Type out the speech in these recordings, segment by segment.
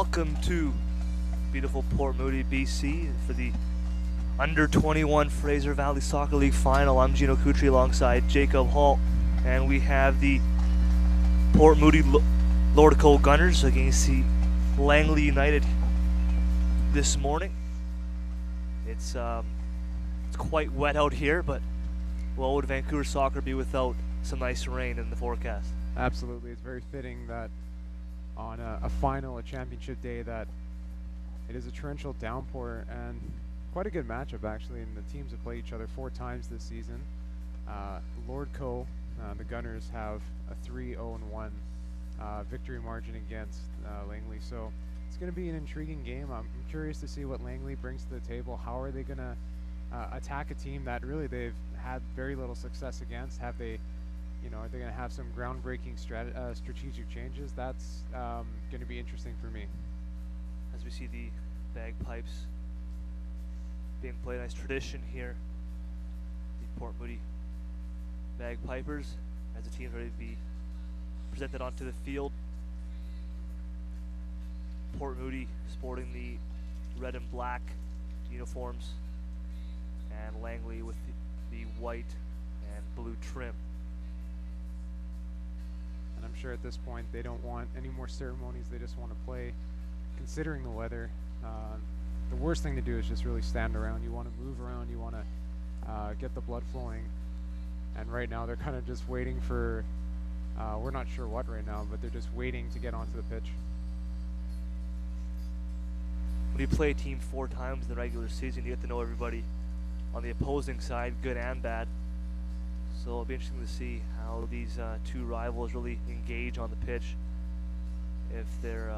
welcome to beautiful Port Moody, BC for the Under 21 Fraser Valley Soccer League Final. I'm Gino Kutri alongside Jacob Hall, and we have the Port Moody Lordico Gunners against the Langley United this morning. It's quite wet out here, but what would Vancouver soccer be without some nice rain in the forecast? Absolutely, it's very fitting that on a final, a championship day, that it is a torrential downpour, and quite a good matchup actually, and the teams have played each other 4 times this season. Lordco, the Gunners, have a 3-0-1 victory margin against Langley, so it's going to be an intriguing game. I'm curious to see what Langley brings to the table. How are they going to attack a team that really they've had very little success against? Have they, are they going to have some groundbreaking strategic changes? That's going to be interesting for me. As we see the bagpipes being played, nice tradition here. The Port Moody Bagpipers, as the team's ready to be presented onto the field. Port Moody sporting the red and black uniforms, and Langley with the white and blue trim. And I'm sure at this point they don't want any more ceremonies, they just want to play. Considering the weather, the worst thing to do is just really stand around. You want to move around, you want to get the blood flowing, and right now they're kind of just waiting for, we're not sure what right now, but they're just waiting to get onto the pitch. When you play a team 4 times in the regular season, you get to know everybody on the opposing side, good and bad. So it'll be interesting to see how these 2 rivals really engage on the pitch. If they're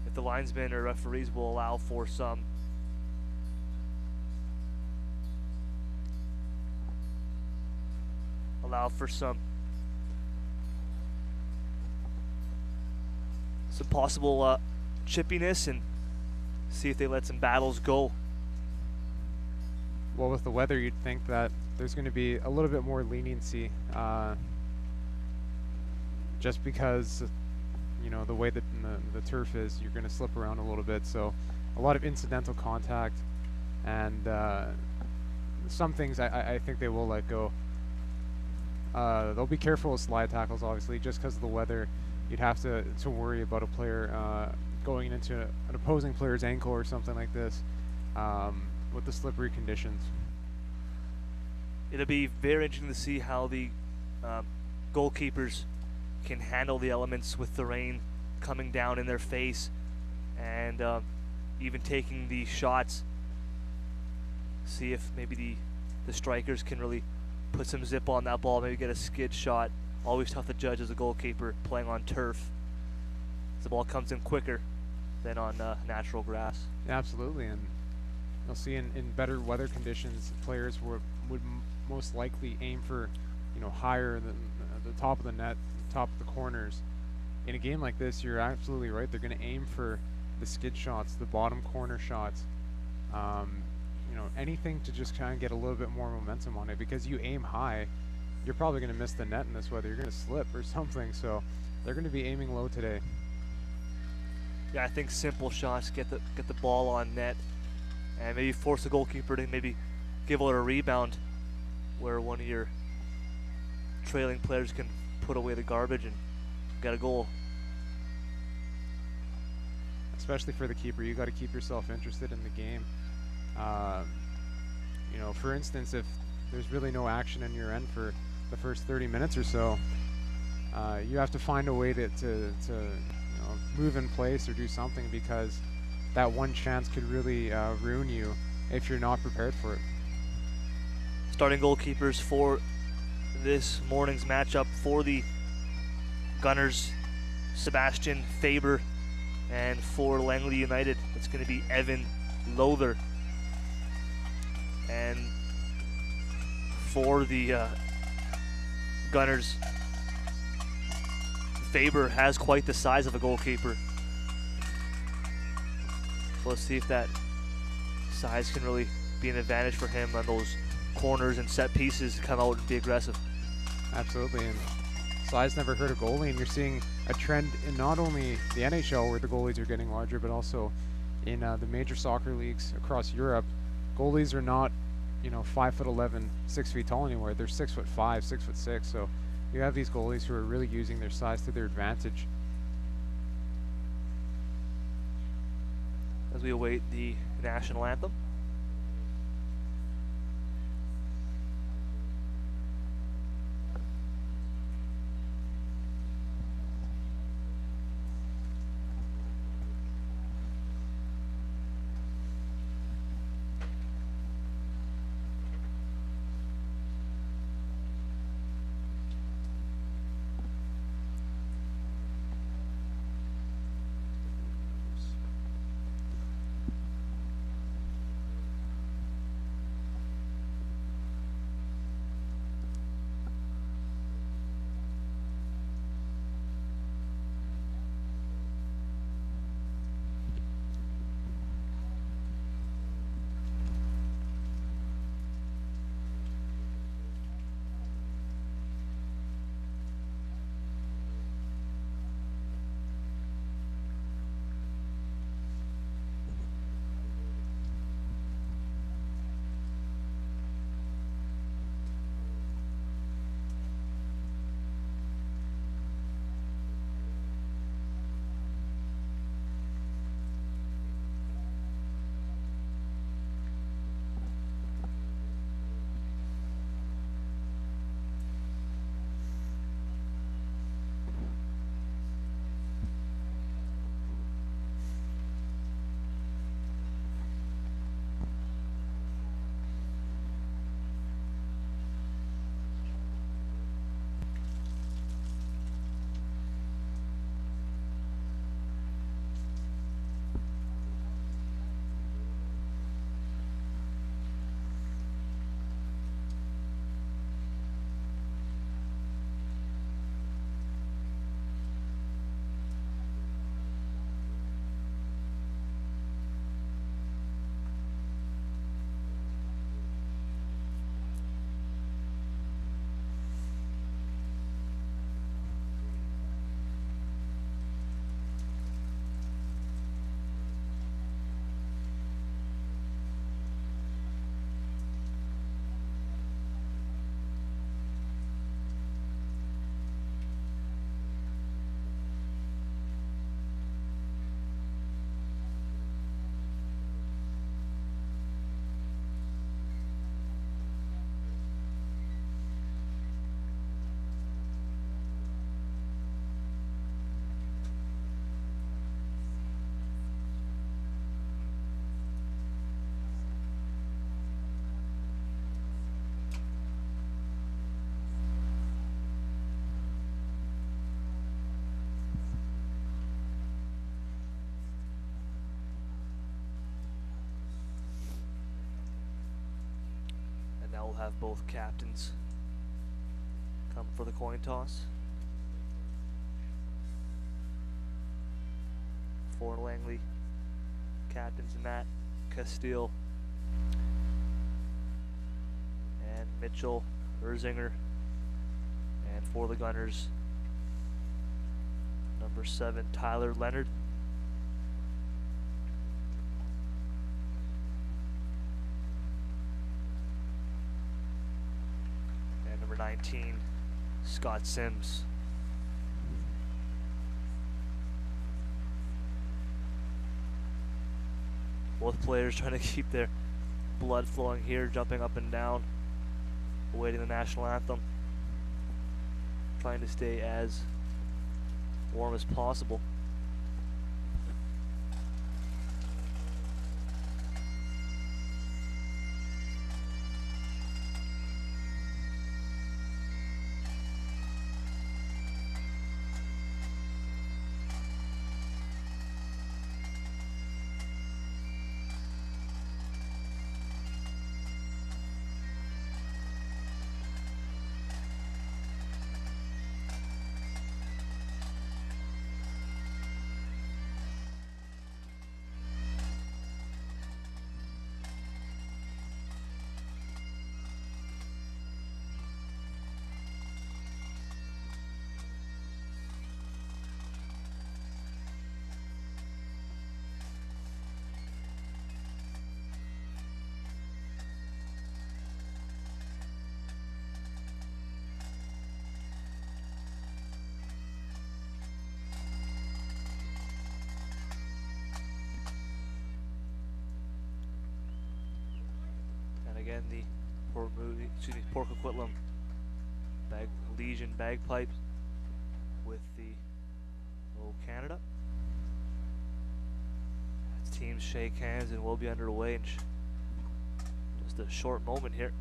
if the linesmen or referees will allow for some possible chippiness, and see if they let some battles go. Well, with the weather, you'd think that there's going to be a little bit more leniency, just because the way that the turf is, you're going to slip around a little bit, so a lot of incidental contact, and some things I think they will let go. They'll be careful with slide tackles, obviously, just because of the weather. You'd have to worry about a player going into an opposing player's ankle or something like this, with the slippery conditions. It'll be very interesting to see how the goalkeepers can handle the elements with the rain coming down in their face, and even taking the shots. See if maybe the strikers can really put some zip on that ball, maybe get a skid shot. Always tough to judge as a goalkeeper playing on turf. The ball comes in quicker than on natural grass. Yeah, absolutely, and you'll see in better weather conditions, players would most likely aim for, higher than the top of the net, top of the corners. In a game like this, you're absolutely right. They're going to aim for the skid shots, the bottom corner shots. Anything to just kind of get a little bit more momentum on it, because you aim high, you're probably going to miss the net in this weather. You're going to slip or something, so they're going to be aiming low today. Yeah, I think simple shots, get the ball on net, and maybe force the goalkeeper to maybe give out a rebound where one of your trailing players can put away the garbage and get a goal. Especially for the keeper, you got to keep yourself interested in the game. For instance, if there's really no action in your end for the first 30 minutes or so, you have to find a way to move in place or do something, because that one chance could really ruin you if you're not prepared for it. Starting goalkeepers for this morning's matchup for the Gunners, Sebastian Faber, and for Langley United, it's going to be Evan Lowther. And for the Gunners, Faber has quite the size of a goalkeeper. So let's see if that size can really be an advantage for him on those corners and set pieces to come out and be aggressive. Absolutely, and size never hurt a goalie, and you're seeing a trend in not only the NHL where the goalies are getting larger, but also in the major soccer leagues across Europe. Goalies are not, 5'11", 6 feet tall anymore. They're 6'5", 6'6". So you have these goalies who are really using their size to their advantage. As we await the national anthem. Now we'll have both captains come for the coin toss. For Langley, captains Matt Castile and Mitchell Erzinger, and for the Gunners, number 7 Tyler Leonard. Number 19, Scott Sims. Both players trying to keep their blood flowing here, jumping up and down, awaiting the national anthem, trying to stay as warm as possible. again, the Port Coquitlam Legion bagpipes with the O Canada. As teams shake hands and we'll be underway in just a short moment here.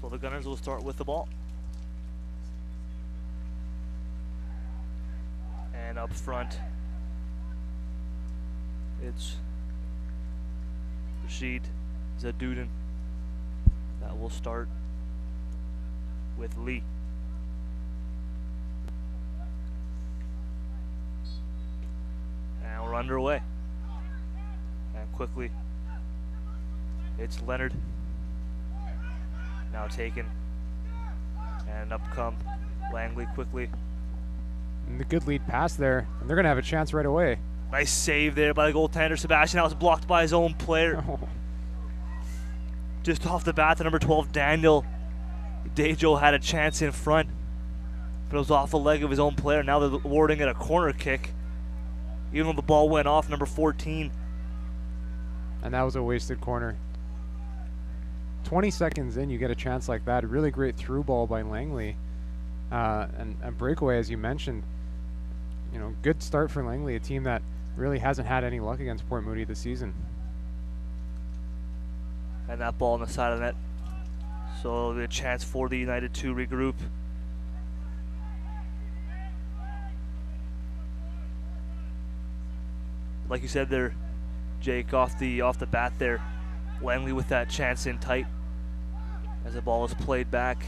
So the Gunners will start with the ball. And up front, it's Rashid Zadudin that will start with Lee. And we're underway. And quickly, it's Leonard. Now taken, and up come Langley quickly. And the good lead pass there, and they're going to have a chance right away. Nice save there by the goaltender, Sebastian. That was blocked by his own player. Oh. Just off the bat, the number 12, Daniel Dejo had a chance in front, but it was off the leg of his own player. Now they're awarding it a corner kick, even though the ball went off number 14. And that was a wasted corner. 20 seconds in, you get a chance like that. A really great through ball by Langley. And a breakaway, as you mentioned. You know, good start for Langley, a team that really hasn't had any luck against Port Moody this season. And that ball on the side of the net. So it'll be a chance for the United to regroup. Like you said there, Jake, off the bat there, Langley with that chance in tight as the ball is played back.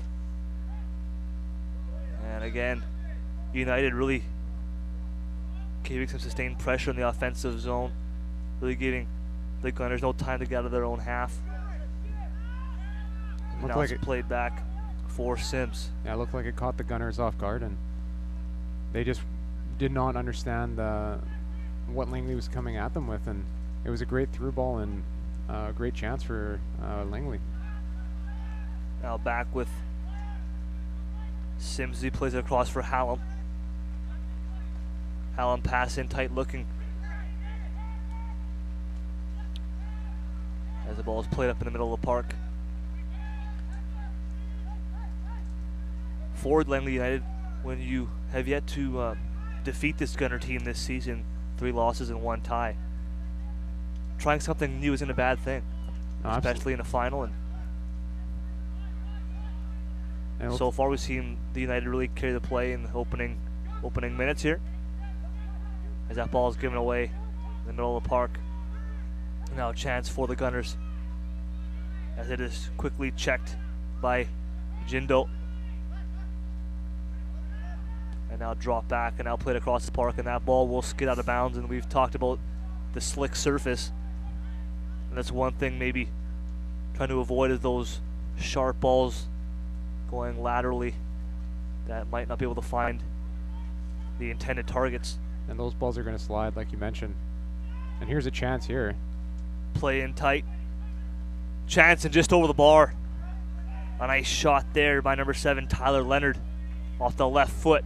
And again, United really giving some sustained pressure in the offensive zone, really giving the Gunners no time to get out of their own half. Now it's played back for Sims. Yeah, it looked like it caught the Gunners off guard, and they just did not understand what Langley was coming at them with, and it was a great through ball and a great chance for Langley. Now back with Sims. He plays it across for Hallam. Hallam pass in tight looking. As the ball is played up in the middle of the park. Forward Langley United, when you have yet to defeat this Gunner team this season, 3 losses and 1 tie. Trying something new isn't a bad thing, especially in a final. And so far we've seen the United really carry the play in the opening minutes here. As that ball is given away in the middle of the park. Now a chance for the Gunners, as it is quickly checked by Jindo. And now drop back and now played across the park, and that ball will skid out of bounds. And we've talked about the slick surface, and that's one thing maybe trying to avoid is those sharp balls going laterally that might not be able to find the intended targets. And those balls are going to slide, like you mentioned. And here's a chance here. Play in tight. Chance and just over the bar. A nice shot there by number 7, Tyler Leonard, off the left foot.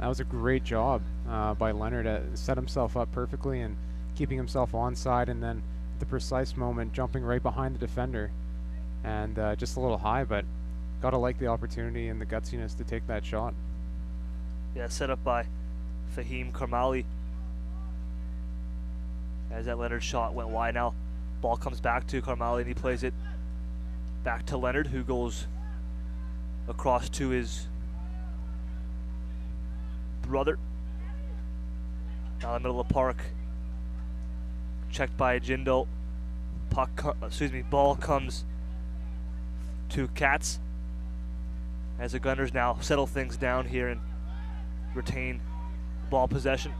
That was a great job by Leonard to set himself up perfectly and keeping himself onside, and then at the precise moment jumping right behind the defender. And just a little high, but gotta like the opportunity and the gutsiness to take that shot. Yeah, set up by Fahim Karmali. As that Leonard shot went wide. Now Ball comes back to Carmali, and he plays it back to Leonard, who goes across to his brother. Down the middle of the park. Checked by Jindo. Ball comes to Katz, as the Gunners now settle things down here and retain ball possession.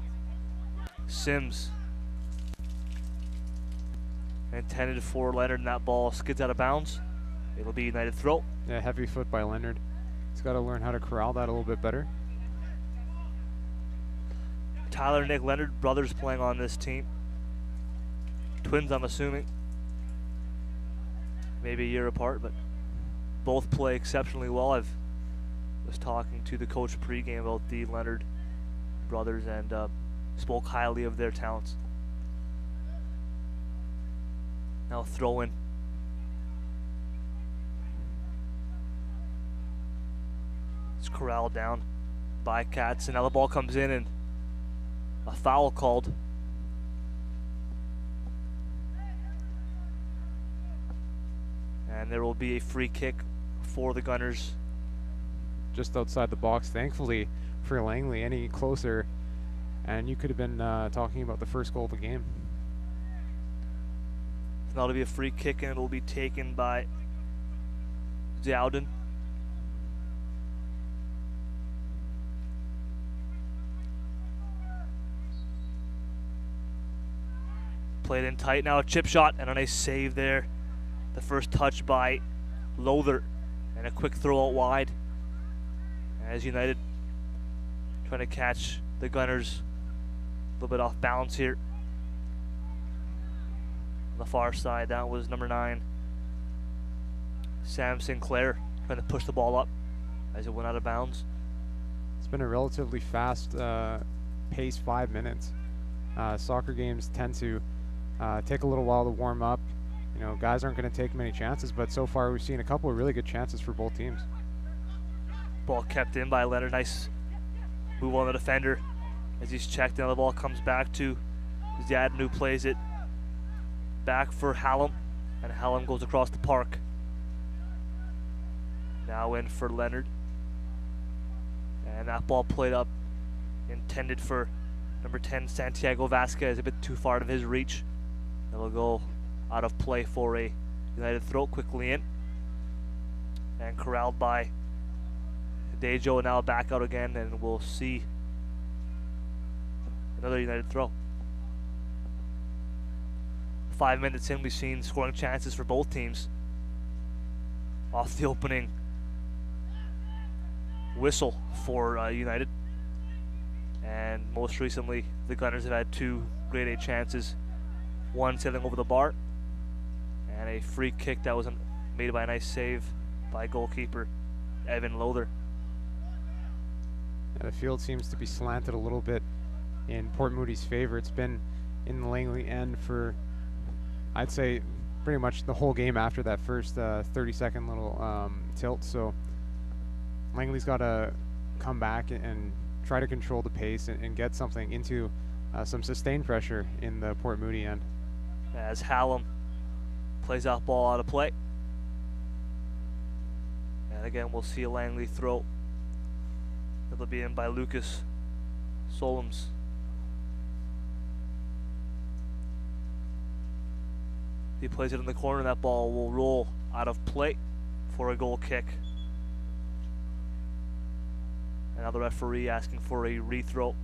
Sims intended for Leonard, and that ball skids out of bounds. It'll be United throw. Yeah, heavy foot by Leonard. He's got to learn how to corral that a little bit better. Tyler, Nick, Leonard, brothers playing on this team. Twins, I'm assuming. Maybe a year apart, but both play exceptionally well. I was talking to the coach pregame about the Leonard brothers and spoke highly of their talents. Now throw in. It's corralled down by Katz, and now the ball comes in and a foul called. And there will be a free kick for the Gunners. Just outside the box, thankfully for Langley. Any closer and you could have been talking about the first goal of the game. That'll be a free kick, and it'll be taken by Dowden. Played in tight now, a chip shot and a nice save there. The first touch by Lothar, and a quick throw out wide as United trying to catch the Gunners a little bit off balance here. On the far side, that was number 9, Sam Sinclair, trying to push the ball up as it went out of bounds. It's been a relatively fast pace 5 minutes. Soccer games tend to take a little while to warm up. You know, guys aren't going to take many chances, but so far we've seen a couple of really good chances for both teams. Ball kept in by Leonard. Nice move on the defender as he's checked. Now the ball comes back to Zadin, who plays it back for Hallam, and Hallam goes across the park. Now in for Leonard, and that ball played up, intended for number 10 Santiago Vasquez, a bit too far to his reach. It'll go out of play for a United throw, quickly in and corralled by Dejo, now back out again, and we'll see another United throw. 5 minutes in, we've seen scoring chances for both teams off the opening whistle for United, and most recently the Gunners have had 2 grade A chances, one sailing over the bar and a free kick that was made by a nice save by goalkeeper Evan Lothar. Yeah, the field seems to be slanted a little bit in Port Moody's favor. It's been in the Langley end for, I'd say, pretty much the whole game after that first 30-second little tilt. So Langley's got to come back and try to control the pace and get something into some sustained pressure in the Port Moody end. As Hallam plays that ball out of play. And again, we'll see a Langley throw. It'll be in by Lucas Solms. He plays it in the corner, and that ball will roll out of play for a goal kick. And now the referee asking for a rethrow.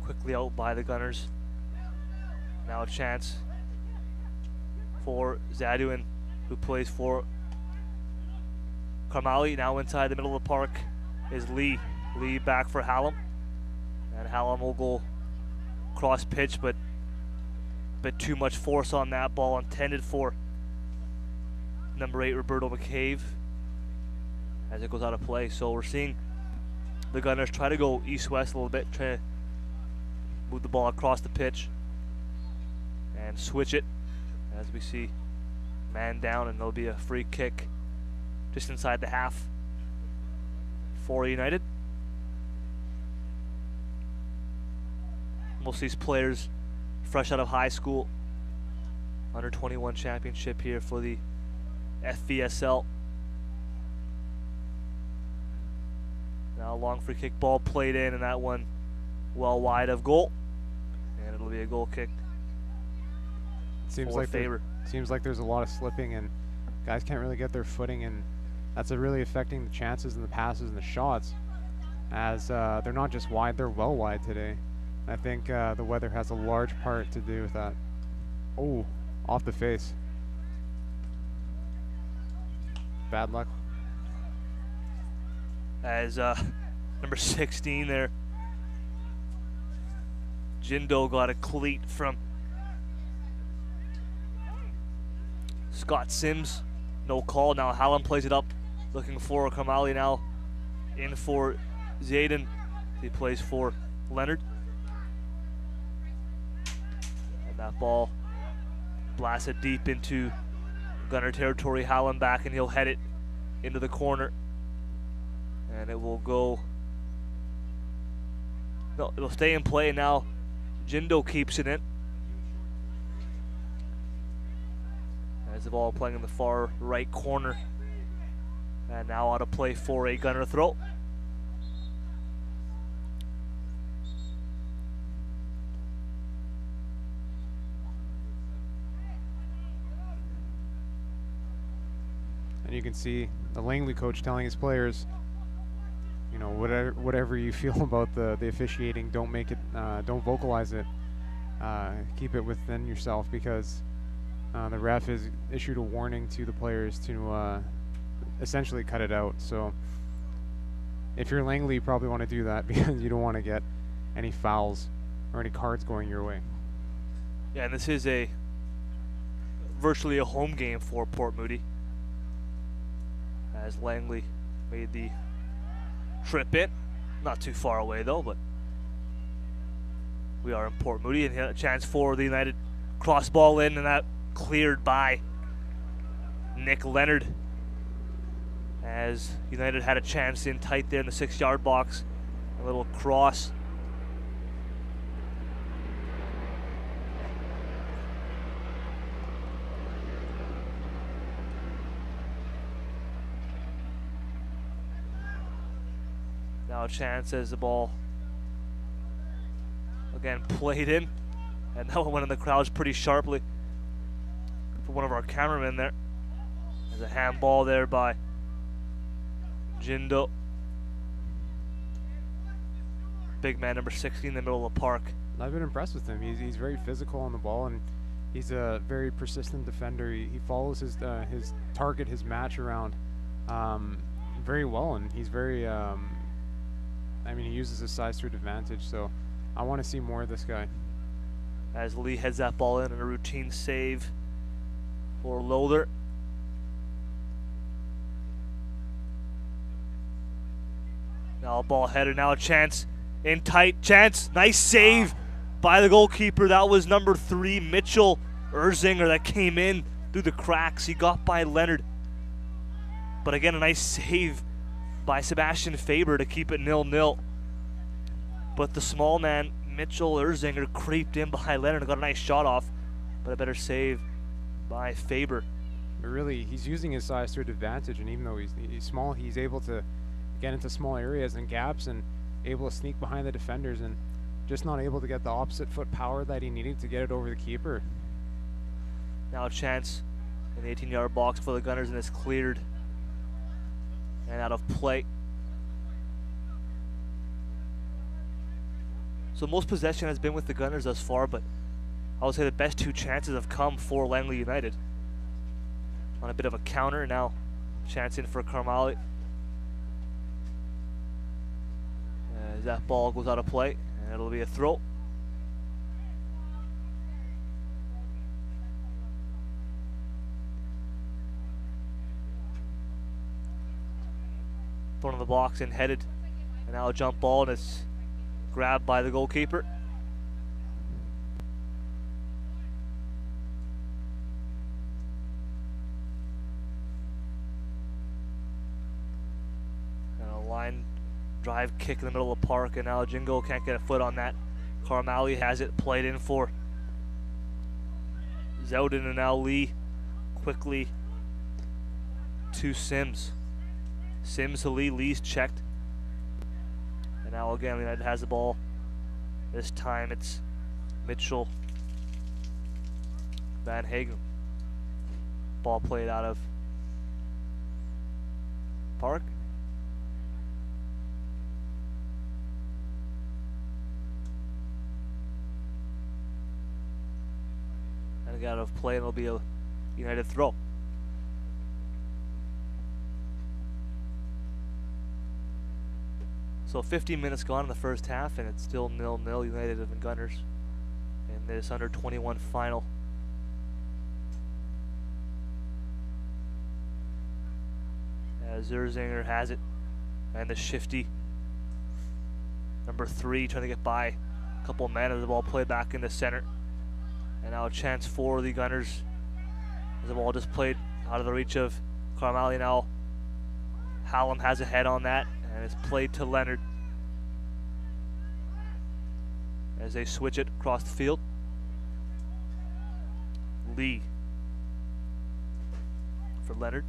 Quickly out by the Gunners. Now a chance for Zaduin, who plays for Karmali. Now inside the middle of the park is Lee. Lee back for Hallam. And Hallam will go cross pitch, but a bit too much force on that ball, intended for number 8 Roberto McCabe, as it goes out of play. So we're seeing the Gunners try to go east-west a little bit, try to move the ball across the pitch and switch it as we see man down, and there'll be a free kick just inside the half for United. Most of these players fresh out of high school, under 21 championship here for the FVSL. Now a long free kick ball played in, and that one well wide of goal, and it'll be a goal kick. Seems like there's a lot of slipping, and guys can't really get their footing, and that's really affecting the chances and the passes and the shots, as they're not just wide, they're well wide today. I think the weather has a large part to do with that. Oh, off the face. Bad luck. As number 16 there, Jindo got a cleat from Scott Sims. No call. Now Hallam plays it up, looking for Kamali, now in for Zayden. He plays for Leonard. And that ball blasted deep into Gunner territory. Hallam back, and he'll head it into the corner. And it will go, no, it'll stay in play. Now Jindo keeps it in. As the ball playing in the far right corner. And now out of play for a Gunner throw. And you can see the Langley coach telling his players, you know, whatever you feel about the officiating, don't make it, don't vocalize it. Keep it within yourself, because the ref has issued a warning to the players to essentially cut it out. So if you're Langley, you probably want to do that because you don't want to get any fouls or any cards going your way. Yeah, and this is virtually a home game for Port Moody, as Langley made the trip in. Not too far away though, but we are in Port Moody, and a chance for the United. Cross ball in, and that cleared by Nick Leonard, as United had a chance in tight there in the 6-yard box. A little cross. Now a chance as the ball again played in, and that one went in the crowds pretty sharply for one of our cameramen there. There's a handball there by Jindo. Big man number 16 in the middle of the park. I've been impressed with him. He's very physical on the ball, and he's a very persistent defender. He follows his target, his match around very well, and he's very I mean, he uses his size to advantage, so I want to see more of this guy. As Lee heads that ball in, and a routine save for Loader. Now a ball header, now a chance in tight, chance, nice save by the goalkeeper. That was number 3, Mitchell Erzinger, that came in through the cracks. He got by Leonard, but again a nice save by Sebastian Faber to keep it 0-0. But the small man, Mitchell Erzinger, creeped in behind Leonard and got a nice shot off, but a better save by Faber. But really, he's using his size to advantage, and even though he's small, he's able to get into small areas and gaps and able to sneak behind the defenders, and just not able to get the opposite foot power that he needed to get it over the keeper. Now a chance in the 18-yard box for the Gunners, and it's cleared and out of play. So most possession has been with the Gunners thus far, but I would say the best 2 chances have come for Langley United. On a bit of a counter, now chance in for Carmali. As that ball goes out of play, and it'll be a throw. Thrown in the box and headed, and now a jump ball, and it's grabbed by the goalkeeper. Drive kick in the middle of the park, and now Jingo can't get a foot on that. Carmali has it played in for Zeldin, and now Lee quickly to Sims. Sims to Lee, Lee's checked. And now again, United has the ball. This time it's Mitchell Van Hagen. Ball played out of park. And out of play, and it'll be a United throw. So 15 minutes gone in the first half, and it's still 0-0 United and Gunners in this under-21 final. As Zerzinger has it, and the shifty number 3 trying to get by a couple of men as the ball played back in the center. And now a chance for the Gunners as the ball just played out of the reach of Carmali. Now Hallam has a head on that, and it's played to Leonard as they switch it across the field. Lee for Leonard.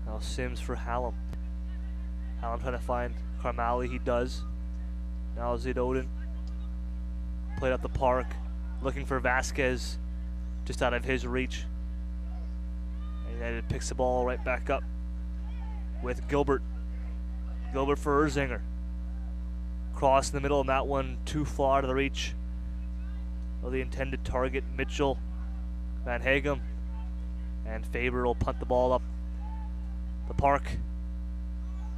Now Sims for Hallam. Hallam trying to find Carmali, he does. Now Zidodin played up the park, looking for Vasquez, just out of his reach. And United picks the ball right back up with Gilbert. Gilbert for Erzinger. Cross in the middle, and that one too far to the reach of the intended target, Mitchell Van Hagem. And Faber will punt the ball up the park.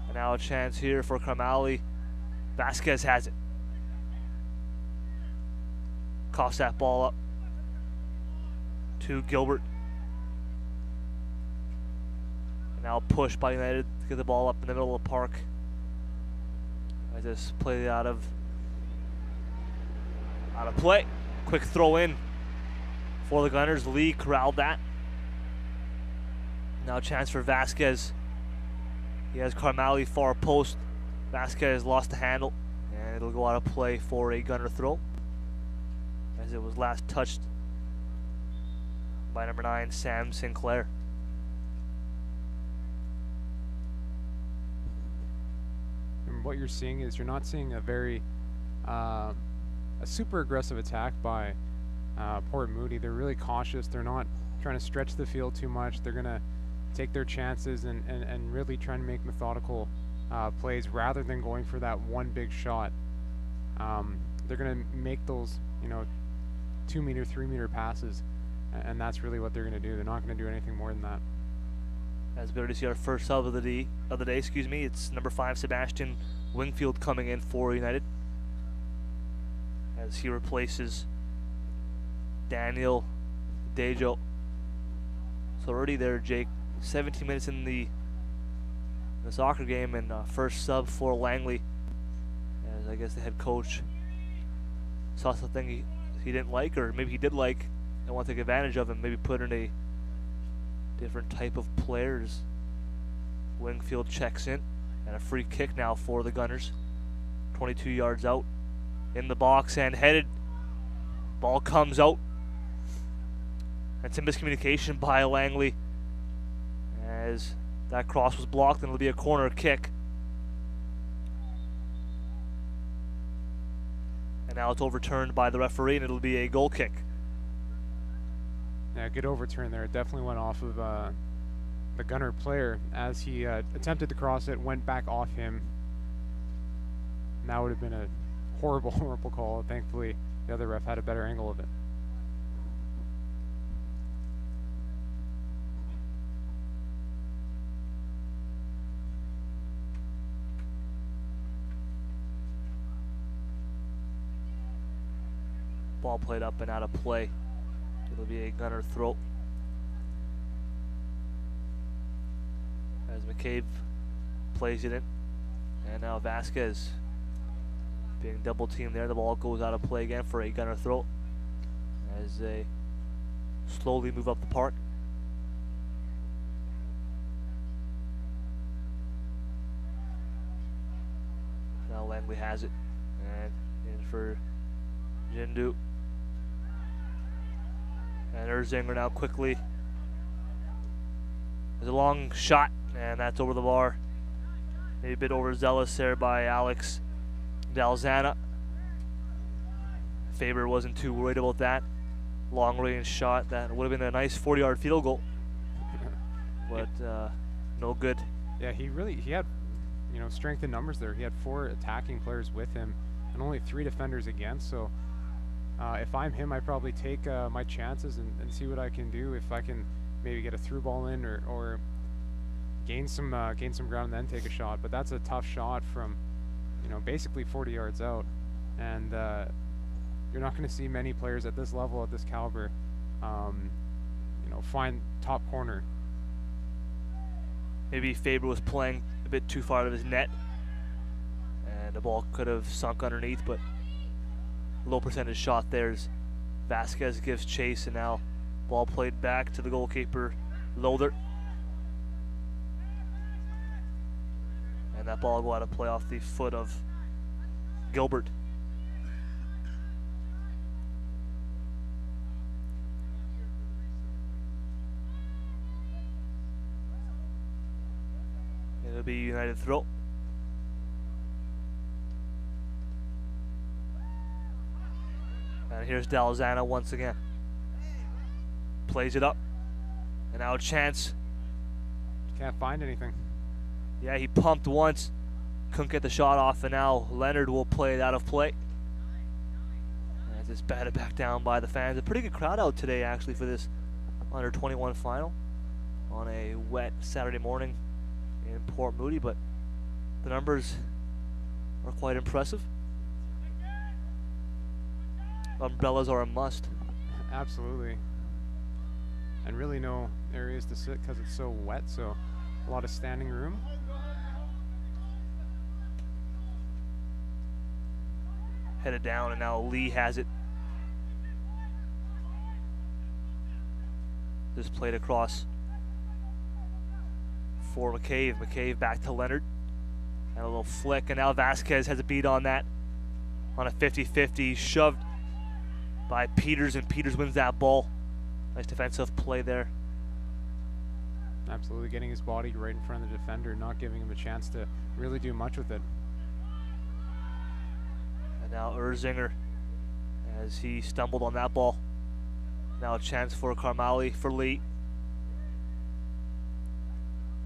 And now a chance here for Carmali. Vasquez has it. Coughs that ball up to Gilbert. And now push by United to get the ball up in the middle of the park. I just played it out of play. Quick throw in for the Gunners. Lee corralled that. Now a chance for Vasquez. He has Carmali far post. Vasquez lost the handle, and it'll go out of play for a Gunner throw, as it was last touched by number 9, Sam Sinclair. And what you're seeing is you're not seeing a very a super aggressive attack by Port Moody. They're really cautious. They're not trying to stretch the field too much. They're gonna take their chances and really try and make methodical plays rather than going for that one big shot. They're gonna make those 2-meter, 3-meter passes, and that's really what they're gonna do. They're not gonna do anything more than that. As better to see our first sub of the day. It's number 5 Sebastian Wingfield coming in for United, as he replaces Daniel Dejo. So already there, Jake, 17 minutes in the soccer game, and first sub for Langley, as I guess the head coach saw something he didn't like, or maybe he did like and want to take advantage of, and maybe put in a different type of players. Wingfield checks in, and a free kick now for the Gunners. 22 yards out in the box and headed. Ball comes out. And some miscommunication by Langley, as that cross was blocked, and it'll be a corner kick. And now it's overturned by the referee, and it'll be a goal kick. Yeah, good overturn there. It definitely went off of the Gunner player as he attempted to cross it, went back off him. And that would have been a horrible, horrible call. Thankfully, the other ref had a better angle of it. Ball played up and out of play. It'll be a Gunner throw, as McCabe plays it in. And now Vasquez being double teamed there. The ball goes out of play again for a Gunner throw, as they slowly move up the park. Now Langley has it, and in for Jindu. And Erzinger now quickly. There's a long shot, and that's over the bar. Maybe a bit overzealous there by Alex Dalzana. Faber wasn't too worried about that. Long range shot, that would have been a nice 40-yard field goal. But no good. Yeah, he had, you know, strength in numbers there. He had 4 attacking players with him and only 3 defenders against. So if I'm him, I probably take my chances and see what I can do. If I can maybe get a through ball in or gain some ground and then take a shot. But that's a tough shot from, you know, basically 40 yards out. And you're not going to see many players at this level, at this caliber, you know, find top corner. Maybe Faber was playing a bit too far out of his net, and the ball could have sunk underneath, but low percentage shot there as Vasquez gives chase, and now ball played back to the goalkeeper, Lothar. And that ball will go out of play off the foot of Gilbert. It'll be United throw. And here's Dalzana once again. Plays it up. And now a chance. Can't find anything. Yeah, he pumped once. Couldn't get the shot off, and now Leonard will play it out of play. As it's batted back down by the fans. A pretty good crowd out today, actually, for this under 21 final on a wet Saturday morning in Port Moody, but the numbers are quite impressive. Umbrellas are a must. Absolutely. And really no areas to sit because it's so wet, so a lot of standing room. Headed down, and now Lee has it. Just played across for McCabe. McCabe back to Leonard. And a little flick, and now Vasquez has a beat on that. On a 50-50, shoved by Peters, and Peters wins that ball. Nice defensive play there. Absolutely, getting his body right in front of the defender, not giving him a chance to really do much with it. And now Erzinger, as he stumbled on that ball. Now a chance for Karmali for Lee.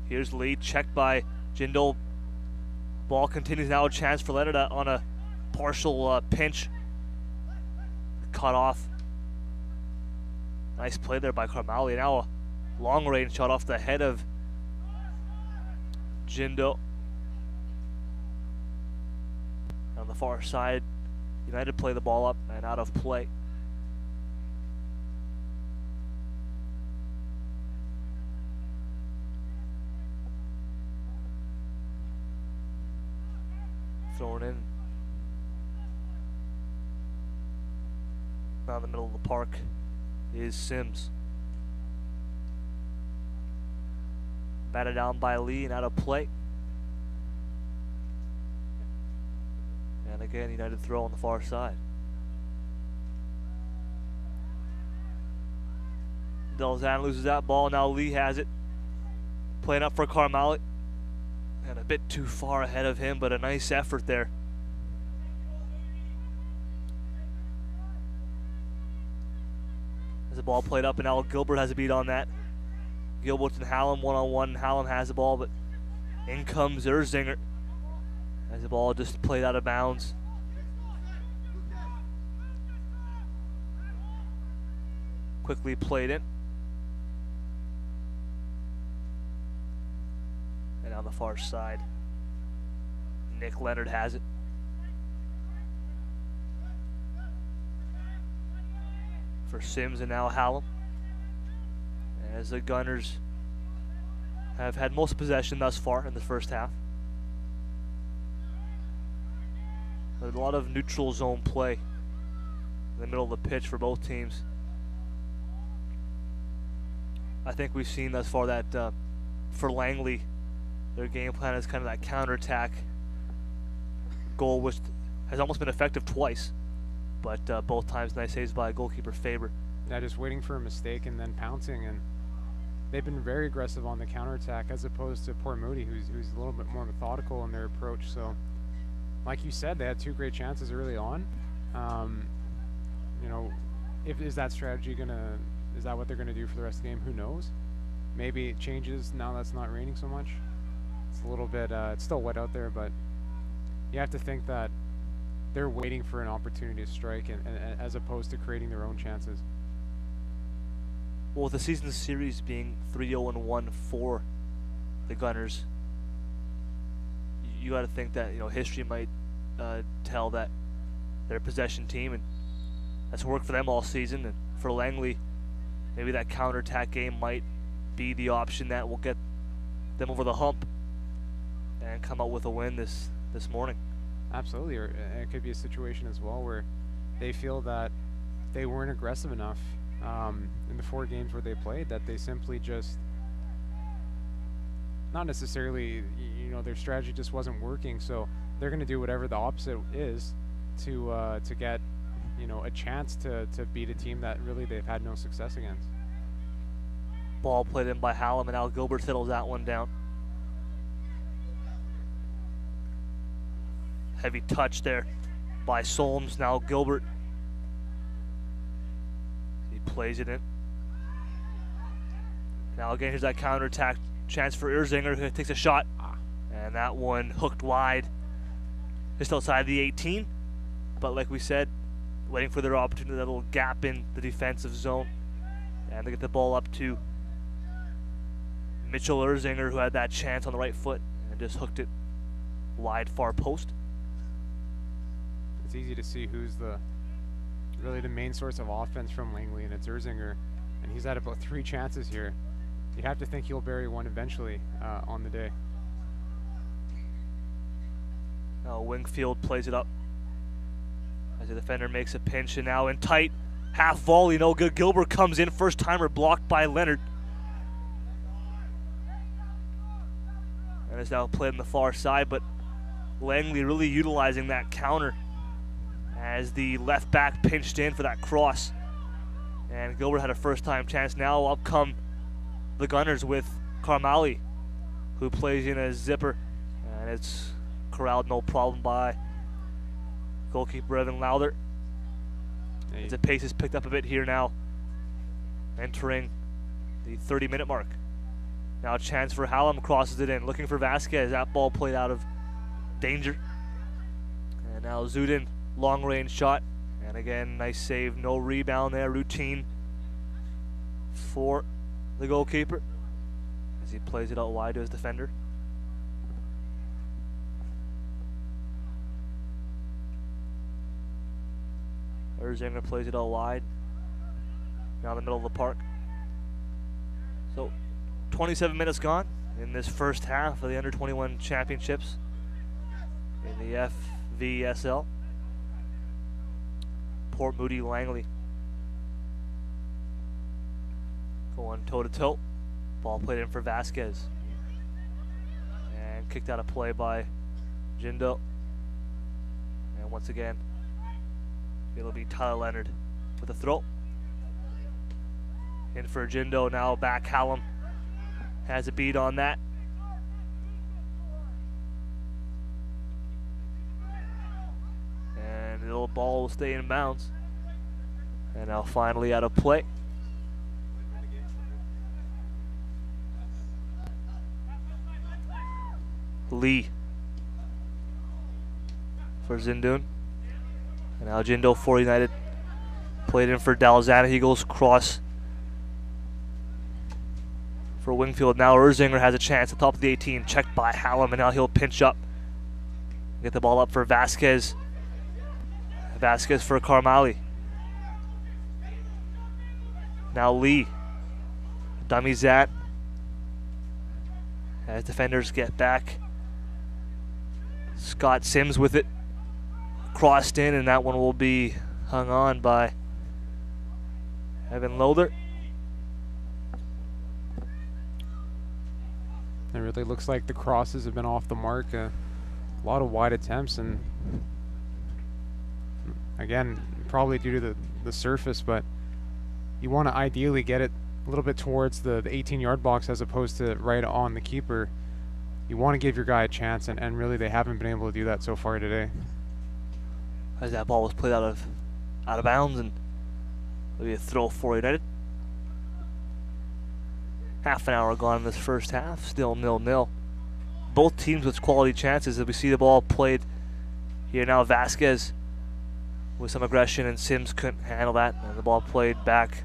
Here's Lee, checked by Jindal. Ball continues, now a chance for Leonard on a partial pinch. Cut off. Nice play there by Karmali. Now a long range shot off the head of Jindo. On the far side, United play the ball up and out of play. Thrown in. Now in the middle of the park is Sims. Batted down by Lee and out of play. And again, United throw on the far side. Delzan loses that ball. Now Lee has it. Playing up for Karmali. And a bit too far ahead of him, but a nice effort there. As the ball played up, and now Gilbert has a beat on that. Gilbert and Hallam one-on-one. Hallam has the ball, but in comes Erzinger. As the ball just played out of bounds. Quickly played in. And on the far side, Nick Leonard has it. For Sims and now Hallam. As the Gunners have had most possession thus far in the first half. There's a lot of neutral zone play in the middle of the pitch for both teams. I think we've seen thus far that for Langley, their game plan is kind of that counterattack goal, which has almost been effective twice, but both times nice saves by goalkeeper Faber. Yeah, just waiting for a mistake and then pouncing, and they've been very aggressive on the counterattack as opposed to Port Moody, who's a little bit more methodical in their approach. So, like you said, they had 2 great chances early on. You know, is that strategy is that what they're gonna do for the rest of the game? Who knows? Maybe it changes now that's not raining so much. It's a little bit, it's still wet out there, but you have to think that they're waiting for an opportunity to strike, and as opposed to creating their own chances. Well, with the season series being 3-0-1 for the Gunners, you got to think that history might tell that they're a possession team, and that's worked for them all season. And for Langley, maybe that counterattack game might be the option that will get them over the hump and come out with a win this morning. Absolutely, or it could be a situation as well where they feel that they weren't aggressive enough in the 4 games where they played, that they simply just, not necessarily, their strategy just wasn't working, so they're going to do whatever the opposite is to get, a chance to beat a team that really they've had no success against. Ball played in by Hallam, and Al Gilbert settles that one down. Heavy touch there by Solms. Now Gilbert. He plays it in. Now again, here's that counterattack chance for Erzinger, who takes a shot. And that one hooked wide, just outside the 18. But like we said, waiting for their opportunity, that little gap in the defensive zone. And they get the ball up to Mitchell Erzinger, who had that chance on the right foot and just hooked it wide far post. It's easy to see who's really the main source of offense from Langley, and it's Erzinger, and he's had about 3 chances here. You'd have to think he'll bury one eventually on the day. Now Wingfield plays it up as the defender makes a pinch, and now in tight, half volley, no good. Gilbert comes in, first timer blocked by Leonard. And is now played on the far side, but Langley really utilizing that counter as the left back pinched in for that cross. And Gilbert had a first time chance. Now up come the Gunners with Carmali, who plays in a zipper, and it's corralled no problem by goalkeeper Evan Lowther. Hey. The pace is picked up a bit here now, entering the 30-minute mark. Now a chance for Hallam, crosses it in, looking for Vasquez. That ball played out of danger. And now Zudin, long range shot. And again, nice save, no rebound there, routine for the goalkeeper as he plays it out wide to his defender. Erzinger plays it out wide, down the middle of the park. So 27 minutes gone in this first half of the Under-21 Championships in the FVSL. Port Moody Langley going toe-to-toe. Ball played in for Vasquez. And kicked out of play by Jindo. And once again, it'll be Tyler Leonard with a throw. In for Jindo, now back Hallam. Has a beat on that. And the little ball will stay in bounds. And now finally out of play. Lee for Zindun. And now Jindo for United. Played in for Dalzana. He goes cross for Wingfield. Now Erzinger has a chance at the top of the 18. Checked by Hallam, and now he'll pinch up. Get the ball up for Vasquez. Vasquez for Carmali. Now Lee. Dummies that. As defenders get back. Scott Sims with it. Crossed in, and that one will be hung on by Evan Lowther. It really looks like the crosses have been off the mark. A lot of wide attempts, and again, probably due to the surface, but you want to ideally get it a little bit towards the 18-yard box as opposed to right on the keeper. You want to give your guy a chance, and really they haven't been able to do that so far today. As that ball was played out of bounds, and it'll be a throw for United. Half an hour gone in this first half, still 0-0. Both teams with quality chances. As we see the ball played here now, Vasquez with some aggression, and Sims couldn't handle that. And the ball played back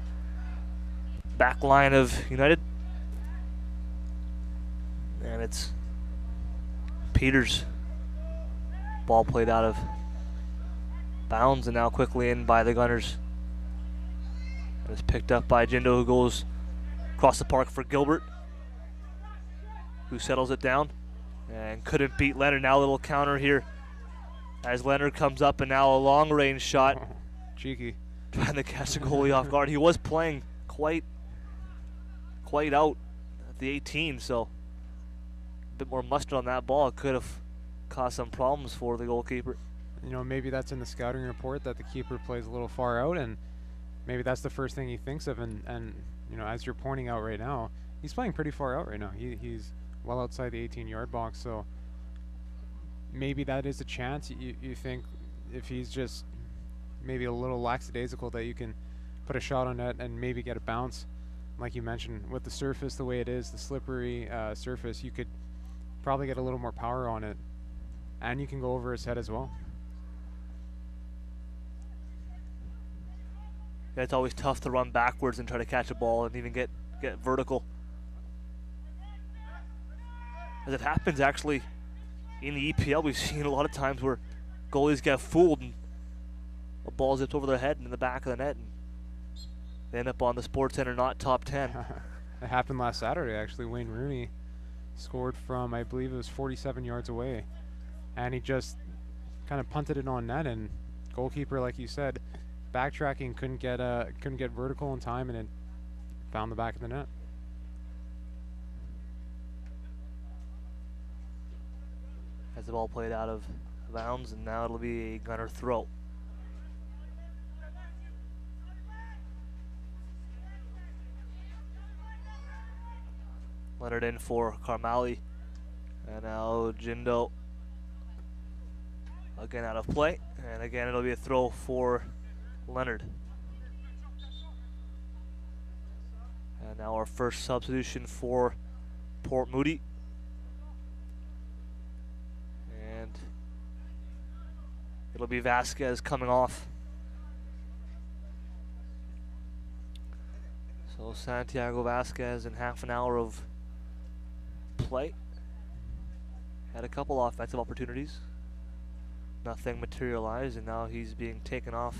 line of United. And it's Peters. Ball played out of bounds and now quickly in by the Gunners. And it's picked up by Jindo, who goes across the park for Gilbert, who settles it down and couldn't beat Leonard. Now a little counter here as Leonard comes up, and now a long range shot. Oh, cheeky. Trying to catch the goalie off guard. He was playing quite out at the 18, so a bit more mustard on that ball. It could have caused some problems for the goalkeeper. You know, maybe that's in the scouting report that the keeper plays a little far out, and maybe that's the first thing he thinks of. And you know, as you're pointing out right now, he's playing pretty far out right now. He's well outside the 18-yard box, so maybe that is a chance. You think if he's just maybe a little lackadaisical, that you can put a shot on net and maybe get a bounce. Like you mentioned, with the surface the way it is, the slippery surface, you could probably get a little more power on it, and you can go over his head as well. Yeah, it's always tough to run backwards and try to catch a ball and even get vertical. As it happens, actually, in the EPL, we've seen a lot of times where goalies get fooled and a ball zips over their head and in the back of the net, and they end up on the SportsCenter not top 10. It happened last Saturday, actually. Wayne Rooney scored from, I believe it was 47 yards away, and he just kind of punted it on net, and goalkeeper, like you said, backtracking, couldn't get vertical in time, and it found the back of the net. As the ball played out of bounds, and now it'll be a Gunner throw. Leonard in for Carmali, and now Jindo again out of play, and again it'll be a throw for Leonard. And now our first substitution for Port Moody. And it'll be Vasquez coming off. So Santiago Vasquez in half an hour of play had a couple offensive opportunities. Nothing materialized, and now he's being taken off.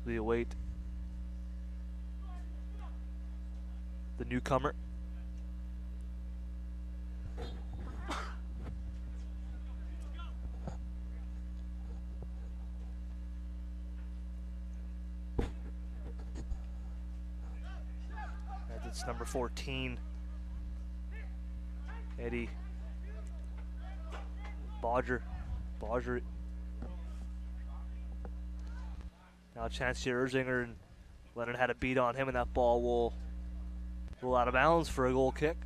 We await the newcomer. As it's number 14, Eddie Bodger. Now a chance here, Erzinger, and Leonard had a beat on him, and that ball will roll out of bounds for a goal kick.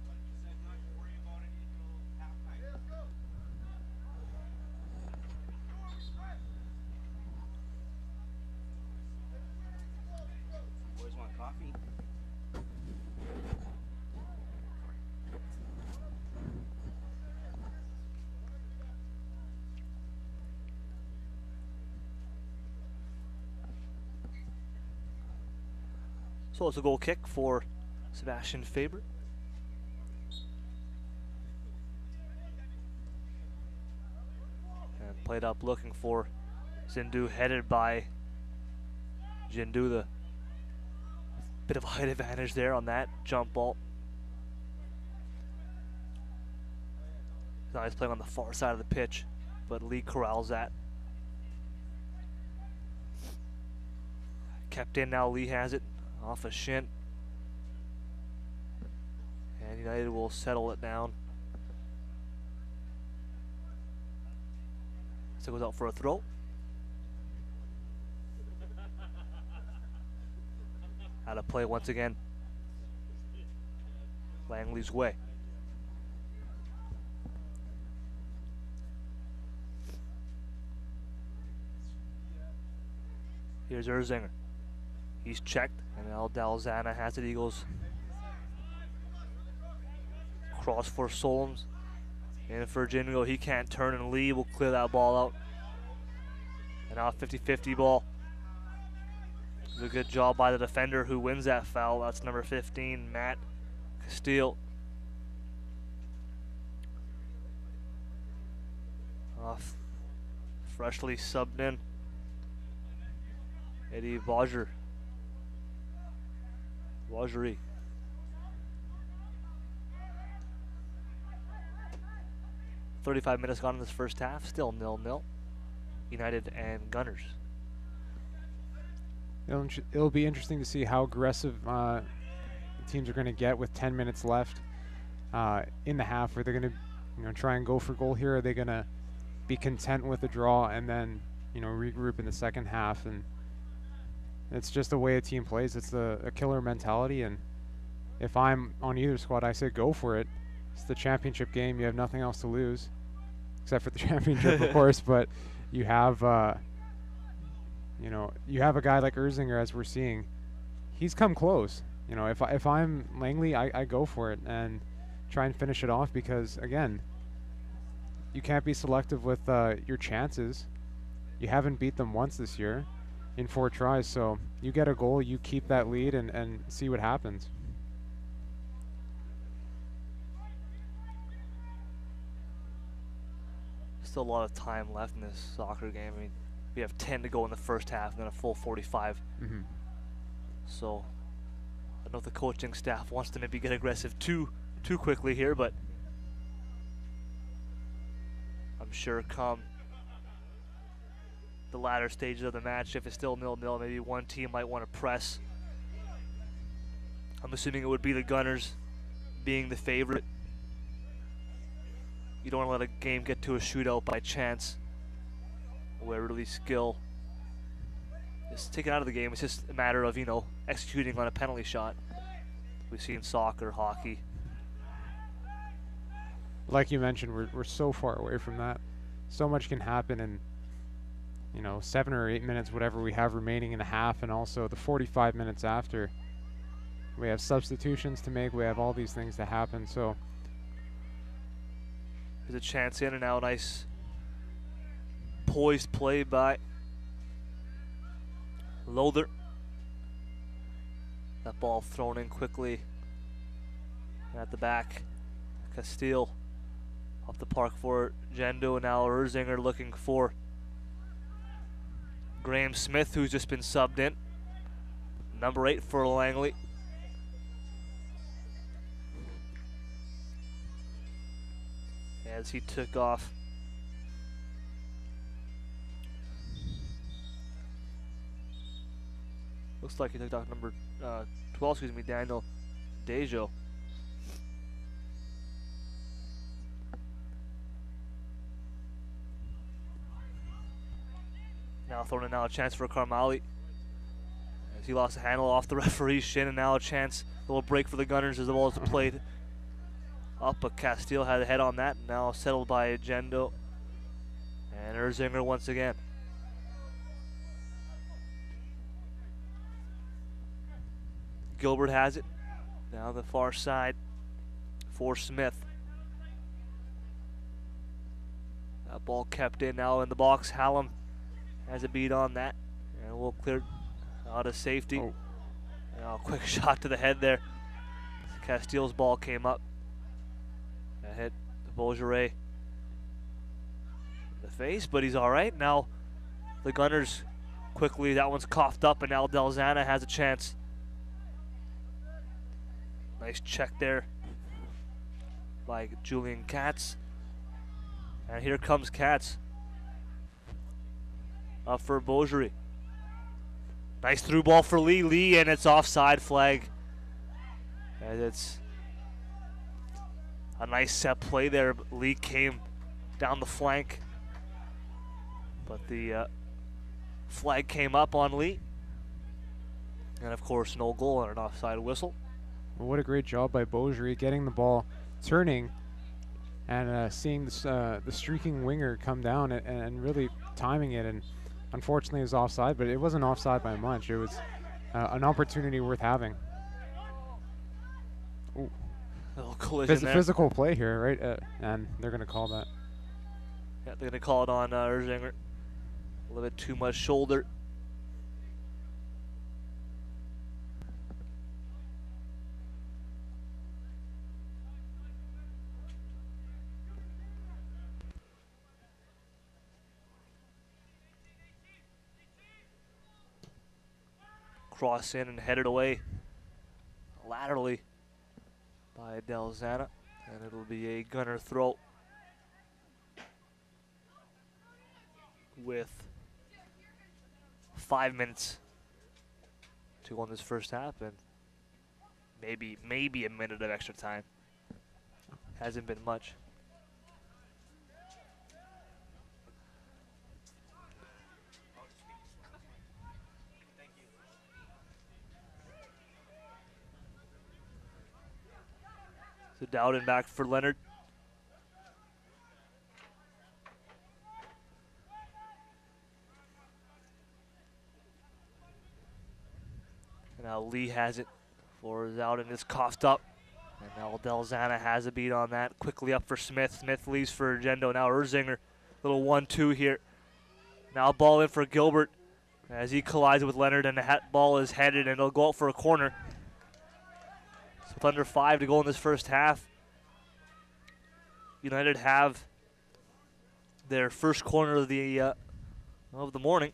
Boys want coffee? So it's a goal kick for Sebastian Faber. And played up looking for Zindu, headed by Jindu. The bit of height advantage there on that jump ball. Now he's playing on the far side of the pitch, but Lee corrals that. Kept in now, Lee has it off a shin. And United will settle it down. So it goes out for a throw. Out of play once again. Langley's way. Here's Erzinger. He's checked, and now Dalzana has it. Eagles cross for Solms. And for Jingo, he can't turn, and Lee will clear that ball out. And now a 50-50 ball. It's a good job by the defender who wins that foul. That's number 15, Matt Castile. Freshly subbed in. Eddie Vaugerie. 35 minutes gone in this first half, still 0-0. United and Gunners. It'll be interesting to see how aggressive the teams are going to get with 10 minutes left in the half. Are they going to try and go for goal here? Are they going to be content with a draw and then regroup in the second half? And it's just the way a team plays. It's a killer mentality, and if I'm on either squad, I say go for it. It's the championship game. You have nothing else to lose except for the championship, of course, but you have you have a guy like Erzinger, as we're seeing. He's come close. If I'm Langley, I go for it and try and finish it off, because again, you can't be selective with your chances. You haven't beat them once this year in 4 tries, so you get a goal, you keep that lead, and see what happens. Still a lot of time left in this soccer game. I mean, we have 10 to go in the first half and then a full 45. So I don't know if the coaching staff wants to maybe get aggressive too quickly here, but I'm sure come the latter stages of the match, if it's still 0-0, maybe one team might want to press. I'm assuming it would be the Gunners being the favorite. You don't want to let a game get to a shootout by chance, where really skill is taken out of the game. It's just a matter of, executing on a penalty shot. We've seen soccer, hockey. Like you mentioned, we're so far away from that. So much can happen in 7 or 8 minutes, whatever we have remaining in the half, and also the 45 minutes after. We have substitutions to make. We have all these things to happen. So there's a chance in, and now nice poised play by Lothar. That ball thrown in quickly at the back. Castile off the park for Jendo, and now Erzinger looking for Graham Smith, who's just been subbed in. Number 8 for Langley. As he took off. Looks like he took off number 12, Daniel Dejo. Now throwing in now a chance for Carmali. As he lost the handle off the referee's shin, and now a chance, a little break for the Gunners as the ball is played up, but Castile had a head on that, now settled by Jendo. And Erzinger once again. Gilbert has it. Now the far side for Smith. That ball kept in now in the box. Hallam has a beat on that, and we'll clear out of safety. Now a quick shot to the head there. Castile's ball came up. That hit Vaugerie in the face, but he's all right. Now the Gunners quickly, that one's coughed up, and now Dalzana has a chance. Nice check there by Julian Katz. And here comes Katz. Up for Vaugerie. Nice through ball for Lee, and it's offside flag. And it's A nice set play there. Lee came down the flank, but the flag came up on Lee. And of course, no goal and an offside whistle. Well, what a great job by Beaugerie getting the ball turning and seeing this, the streaking winger come down and really timing it. And unfortunately, it was offside, but it wasn't offside by much. It was an opportunity worth having. Ooh. Little collision there. Physical play here, right? And they're going to call that. Yeah, they're going to call it on Erzinger. A little bit too much shoulder. Cross in and headed away laterally by Delzana, and it'll be a gunner throw with 5 minutes to go in this first half, and maybe a minute of extra time. Hasn't been much. So Dowden back for Leonard. And now Lee has it for Dowden. Is coughed up. And now Delzana has a beat on that. Quickly up for Smith. Smith leaves for Gendo. Now Erzinger. Little 1-2 here. Now ball in for Gilbert as he collides with Leonard, and the ball is headed and it'll go out for a corner. So with under 5 to go in this first half, United have their first corner of the morning.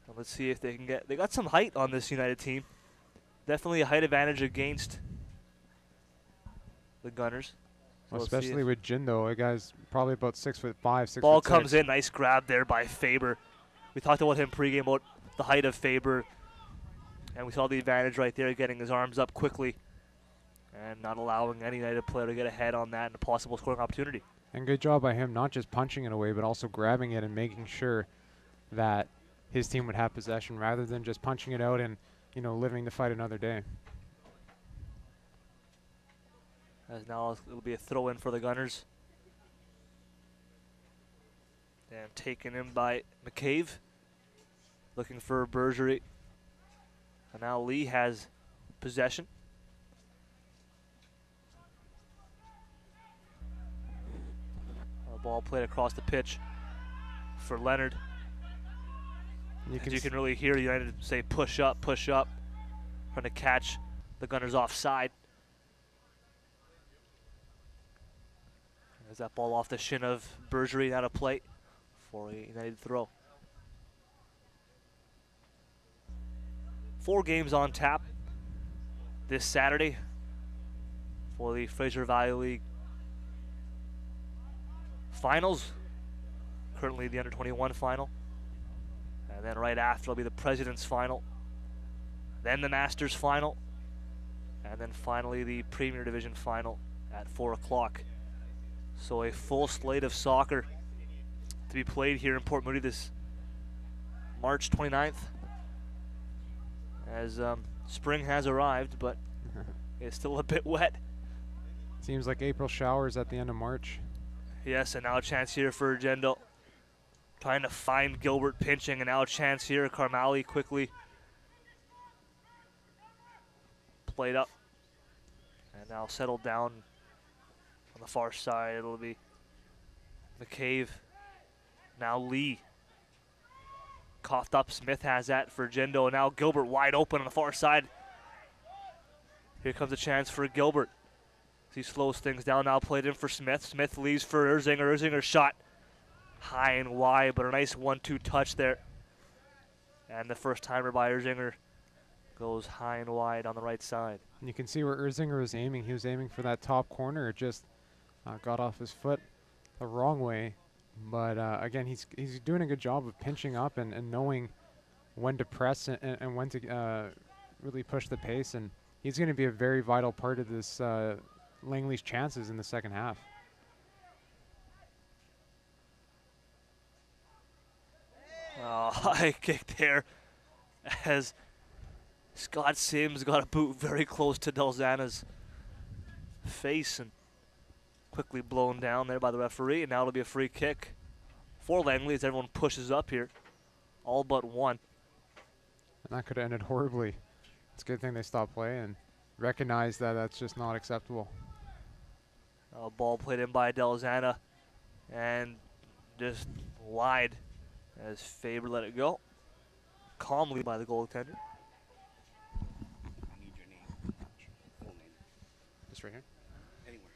And let's see if they can they got some height on this United team. Definitely a height advantage against the Gunners. So well, especially with Jindo, a guy's probably about 6'5", 6'6". Ball comes in, nice grab there by Faber. We talked about him pregame about the height of Faber, and we saw the advantage right there, getting his arms up quickly and not allowing any United player to get ahead on that and a possible scoring opportunity. And good job by him, not just punching it away, but also grabbing it and making sure that his team would have possession rather than just punching it out and, you know, living to fight another day. As now it'll be a throw in for the Gunners. And taken in by McCabe. Looking for Bergerie. And now Lee has possession. A ball played across the pitch for Leonard. You can really hear United say push up, trying to catch the Gunners offside. As that ball off the shin of Bergerie out of play for a United throw. 4 games on tap this Saturday for the Fraser Valley League finals. Currently the under-21 final. And then right after will be the President's final. Then the Masters final. And then finally the Premier Division final at 4 o'clock. So a full slate of soccer to be played here in Port Moody this March 29th. As spring has arrived, but it's still a bit wet. Seems like April showers at the end of March. Yes, and now a chance here for Gendo. Trying to find Gilbert pinching, and now a chance here. Carmali quickly played up. And now settled down on the far side. It'll be McCabe. Now Lee. Coughed up. Smith has that for Gendo. Now Gilbert wide open on the far side. Here comes a chance for Gilbert. He slows things down. Now played in for Smith. Smith leaves for Erzinger. Erzinger shot high and wide, but a nice 1-2 touch there. And the first timer by Erzinger goes high and wide on the right side. And you can see where Erzinger was aiming. He was aiming for that top corner. It just got off his foot the wrong way. But again, he's doing a good job of pinching up and knowing when to press and when to really push the pace. And he's going to be a very vital part of this Langley's chances in the second half. High kick there as Scott Sims got a boot very close to Delzana's face and quickly blown down there by the referee, and now it'll be a free kick for Langley as everyone pushes up here, all but one. And that could have ended horribly. It's a good thing they stopped play and recognized that that's just not acceptable. Ball played in by Delzana and just wide as Faber let it go. Calmly by the goaltender. I need your name. Full name. Just right here? Anywhere.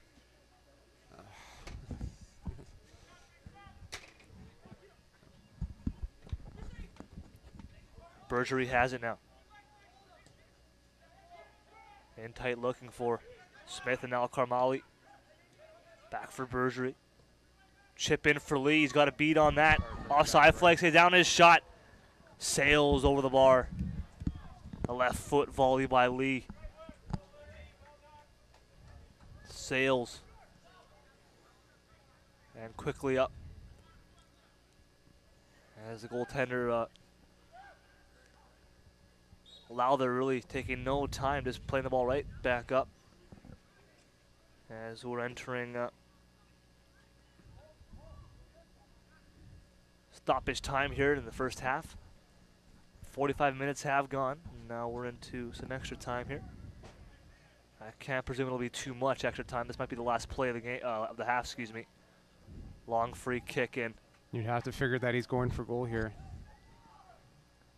Bergery has it now. In tight looking for Smith and now Carmali. Back for Bergery. Chip in for Lee. He's got a beat on that. Offside flag stays down his shot. Sails over the bar. A left foot volley by Lee. Sails. And quickly up. As the goaltender Lowther really taking no time, just playing the ball right back up. As we're entering stoppage time here in the first half. 45 minutes have gone. Now we're into some extra time here. I can't presume it'll be too much extra time. This might be the last play of the game, of the half. Excuse me. Long free kick in. You'd have to figure that he's going for goal here.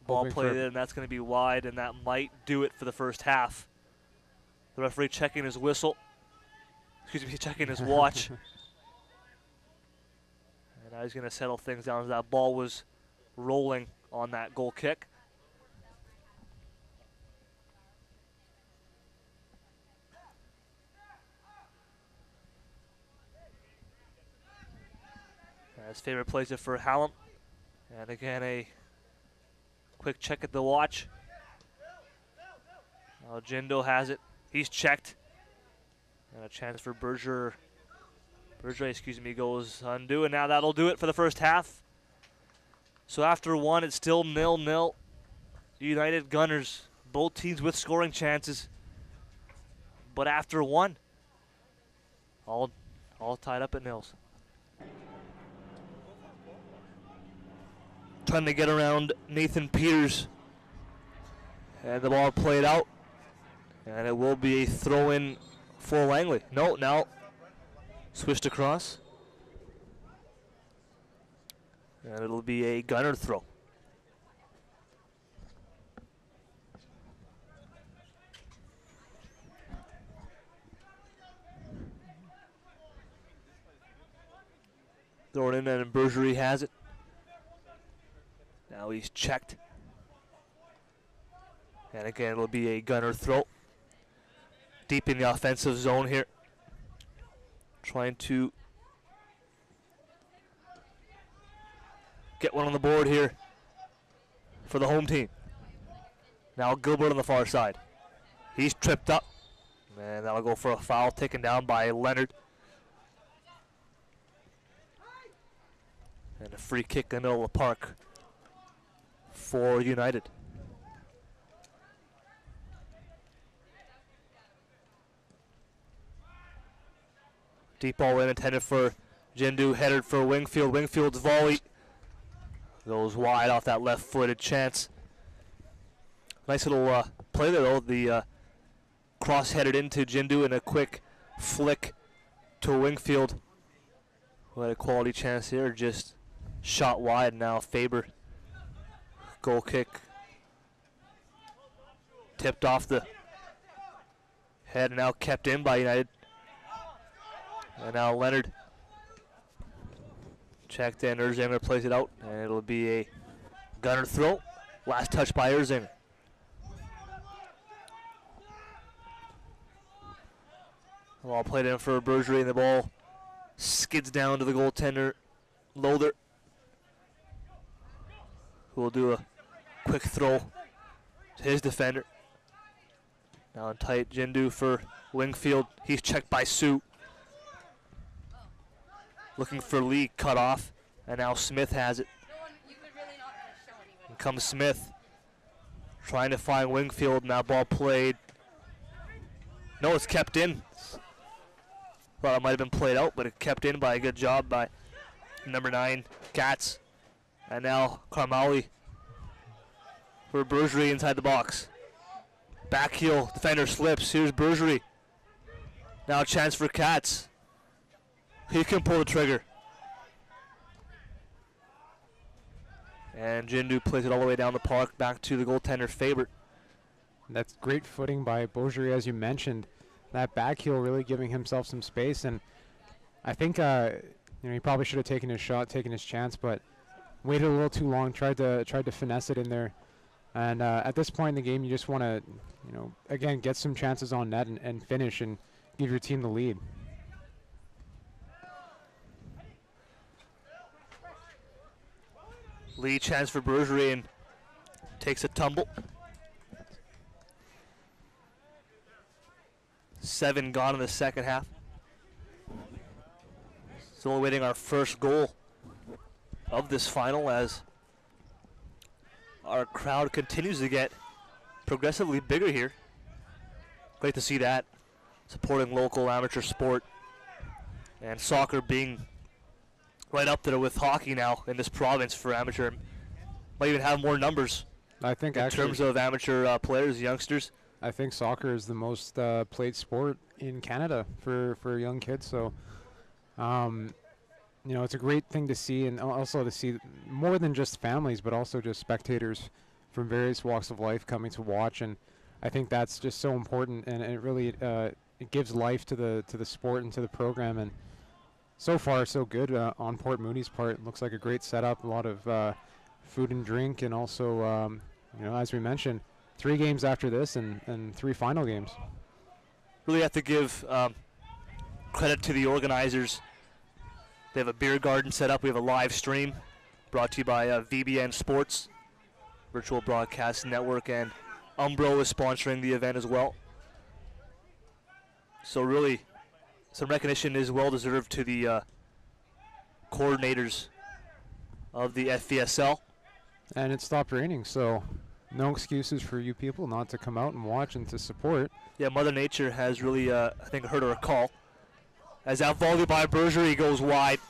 Ball Hoping played for- in, and that's going to be wide, and that might do it for the first half. The referee checking his whistle. Excuse me, checking his watch. And now he's going to settle things down as that ball was rolling on that goal kick. As Faber plays it for Hallam. And again, a quick check at the watch. Now Jindo has it. He's checked. And a chance for Berger. Excuse me, goes undo, and now that'll do it for the first half. So after one, it's still 0-0. United Gunners, both teams with scoring chances. But after one, all tied up at nils. Trying to get around Nathan Peters. And the ball played out. And it will be a throw-in for Langley. No, now switched across. And it'll be a Gunner throw. Throw it in, and Bergery has it. Now he's checked. And again, it'll be a Gunner throw. Deep in the offensive zone here. Trying to get one on the board here for the home team. Now Gilbert on the far side. He's tripped up. And that'll go for a foul taken down by Leonard. And a free kick in the middle of the park for United. Deep ball in, intended for Jindu, headed for Wingfield. Wingfield's volley goes wide off that left-footed chance. Nice little play there, though. The cross headed into Jindu and a quick flick to Wingfield. Who had a quality chance here, just shot wide. Now Faber, goal kick, tipped off the head and now kept in by United. And now Leonard checked in. Erzinger plays it out, and it'll be a Gunner throw. Last touch by Erzinger. Ball played in for Bergery, and the ball skids down to the goaltender, Lowther, who will do a quick throw to his defender. Now in tight, Jindu for Wingfield. He's checked by Sue. Looking for Lee, cut off. And now Smith has it. And comes Smith. Trying to find Wingfield, and that ball played. No, it's kept in. Thought it might have been played out, but it kept in by a good job by number 9, Katz. And now Carmali for Bergerie inside the box. Back heel, defender slips. Here's Bergerie. Now a chance for Katz. He can pull the trigger. And Jindu plays it all the way down the park back to the goaltender Faber. That's great footing by Beaugerie, as you mentioned. That back heel really giving himself some space, and I think he probably should have taken his shot, taken his chance, but waited a little too long. Tried to finesse it in there, and at this point in the game, you just want to, again, get some chances on net and finish and give your team the lead. Lee chance for Bergerie and takes a tumble. 7 gone in the second half. Still awaiting our first goal of this final as our crowd continues to get progressively bigger here. Great to see that. Supporting local amateur sport and soccer being right up there with hockey now in this province for amateur. Might even have more numbers. I think in actually, terms of amateur players, youngsters. I think soccer is the most played sport in Canada for young kids. So, it's a great thing to see, and also to see more than just families, but also just spectators from various walks of life coming to watch. And I think that's just so important, and it really it gives life to the sport and to the program. And so far, so good on Port Mooney's part. It looks like a great setup, a lot of food and drink, and also, as we mentioned, 3 games after this and 3 final games. Really have to give credit to the organizers. They have a beer garden set up. We have a live stream brought to you by VBN Sports, Virtual Broadcast Network, and Umbro is sponsoring the event as well. So really, some recognition is well deserved to the coordinators of the FVSL. And it stopped raining, so no excuses for you people not to come out and watch and to support. Yeah, Mother Nature has really, I think, heard her call. As that volley by Bergerie goes wide.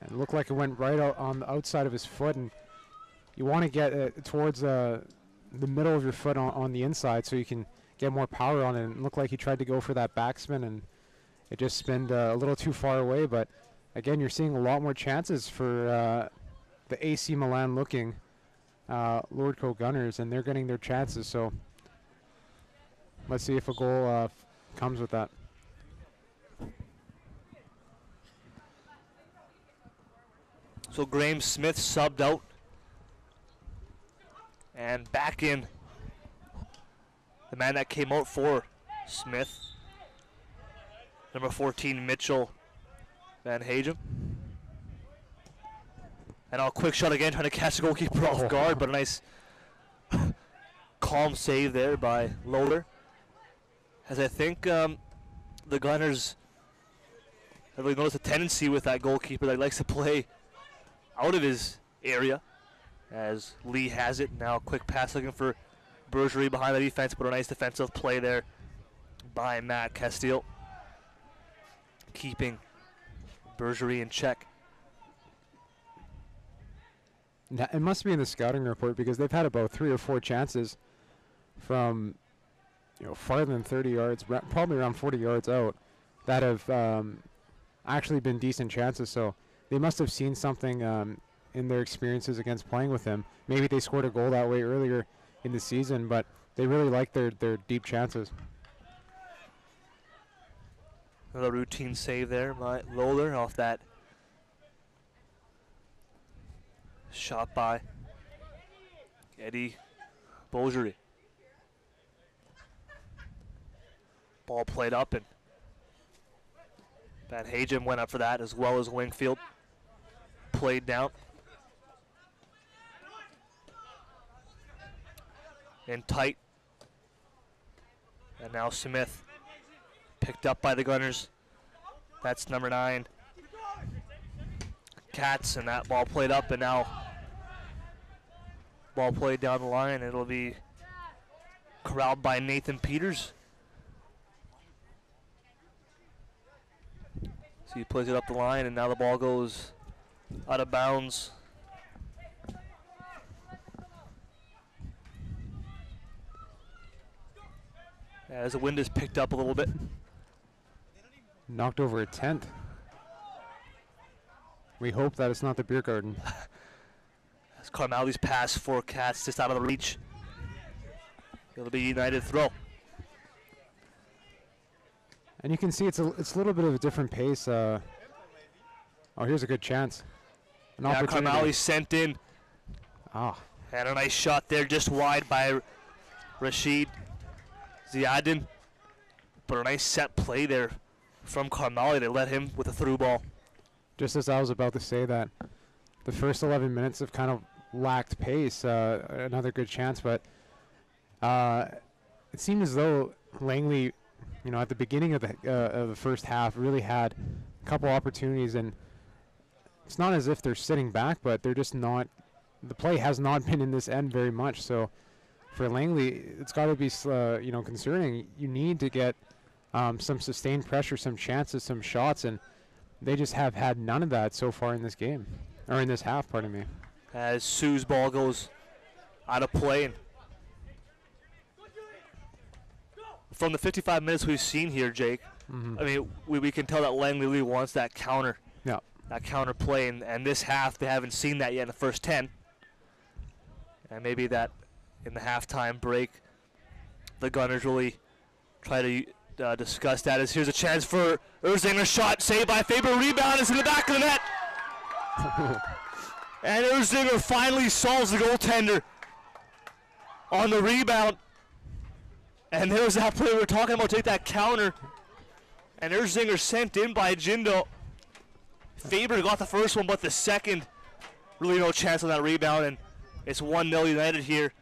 And it looked like it went right out on the outside of his foot, and you want to get towards the middle of your foot on the inside so you can get more power on it. And it looked like he tried to go for that backspin, and it just spinned a little too far away. But again, you're seeing a lot more chances for the AC Milan looking Lordco Gunners, and they're getting their chances. So let's see if a goal comes with that. So Graham Smith subbed out. And back in the man that came out for Smith, number 14, Mitchell Van Hagen. And a quick shot again, trying to catch the goalkeeper off guard, but a nice calm save there by Loader. As I think the Gunners have really noticed a tendency with that goalkeeper that he likes to play out of his area, as Lee has it. Now a quick pass looking for Bergerie behind the defense, but a nice defensive play there by Matt Castile, keeping Bergerie in check. It must be in the scouting report, because they've had about 3 or 4 chances from farther than 30 yards, probably around 40 yards out, that have actually been decent chances. So they must have seen something in their experiences against playing with him. Maybe they scored a goal that way earlier in the season, but they really like their deep chances. Another routine save there by Loader off that shot by Eddie Beaugerie. Ball played up, and Van Hagen went up for that, as well as Wingfield. Played down. And tight. And now Smith picked up by the Gunners. That's number 9. Katz, and that ball played up, and now ball played down the line. It'll be corralled by Nathan Peters. So he plays it up the line, and now the ball goes out of bounds. As the wind is picked up a little bit. Knocked over a tent. We hope that it's not the beer garden. As Carmali's pass for Katz just out of the reach. It'll be United throw. And you can see it's a little bit of a different pace. Oh, here's a good chance. An Yeah, opportunity. Carmali sent in. Ah, And a nice shot there, just wide by Rashid Ziadin. But a nice set play there from Carmali. They let him with a through ball. just as I was about to say that, the first 11 minutes have kind of lacked pace. Another good chance, but it seemed as though Langley, at the beginning of the first half, really had a couple opportunities, and it's not as if they're sitting back, but they're just not. The play has not been in this end very much. So for Langley, it's got to be concerning. You need to get some sustained pressure, some chances, some shots, and they just have had none of that so far in this game, or in this half, pardon me. As Sue's ball goes out of play. And from the 55 minutes we've seen here, Jake, I mean, we can tell that Langley really wants that counter. Yeah. That counter play, and this half they haven't seen that yet in the first 10. And maybe that in the halftime break, the Gunners really try to discuss that. As here's a chance for Erzinger, shot saved by Faber, rebound is in the back of the net. And Erzinger finally solves the goaltender on the rebound. And there's that play we were talking about, take that counter. And Erzinger sent in by Jindo. Faber got the first one, but the second, really no chance on that rebound, and it's 1-0 United here.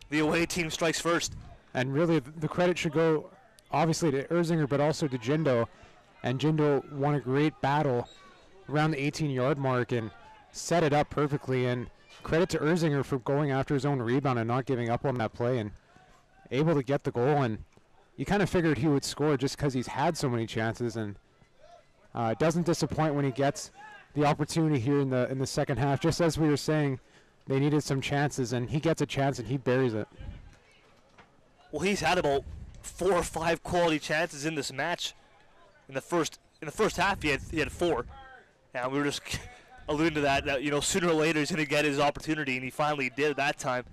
The away team strikes first. And really, the credit should go, obviously, to Erzinger, but also to Jindo. And Jindo won a great battle around the 18-yard mark and set it up perfectly. And credit to Erzinger for going after his own rebound and not giving up on that play and able to get the goal. And you kind of figured he would score just because he's had so many chances. And it doesn't disappoint when he gets the opportunity here in the second half. Just as we were saying, they needed some chances, and he gets a chance and he buries it. Well, he's had about 4 or 5 quality chances in this match. In the first half, he had 4, and we were just alluding to that. Sooner or later he's going to get his opportunity, and he finally did that time.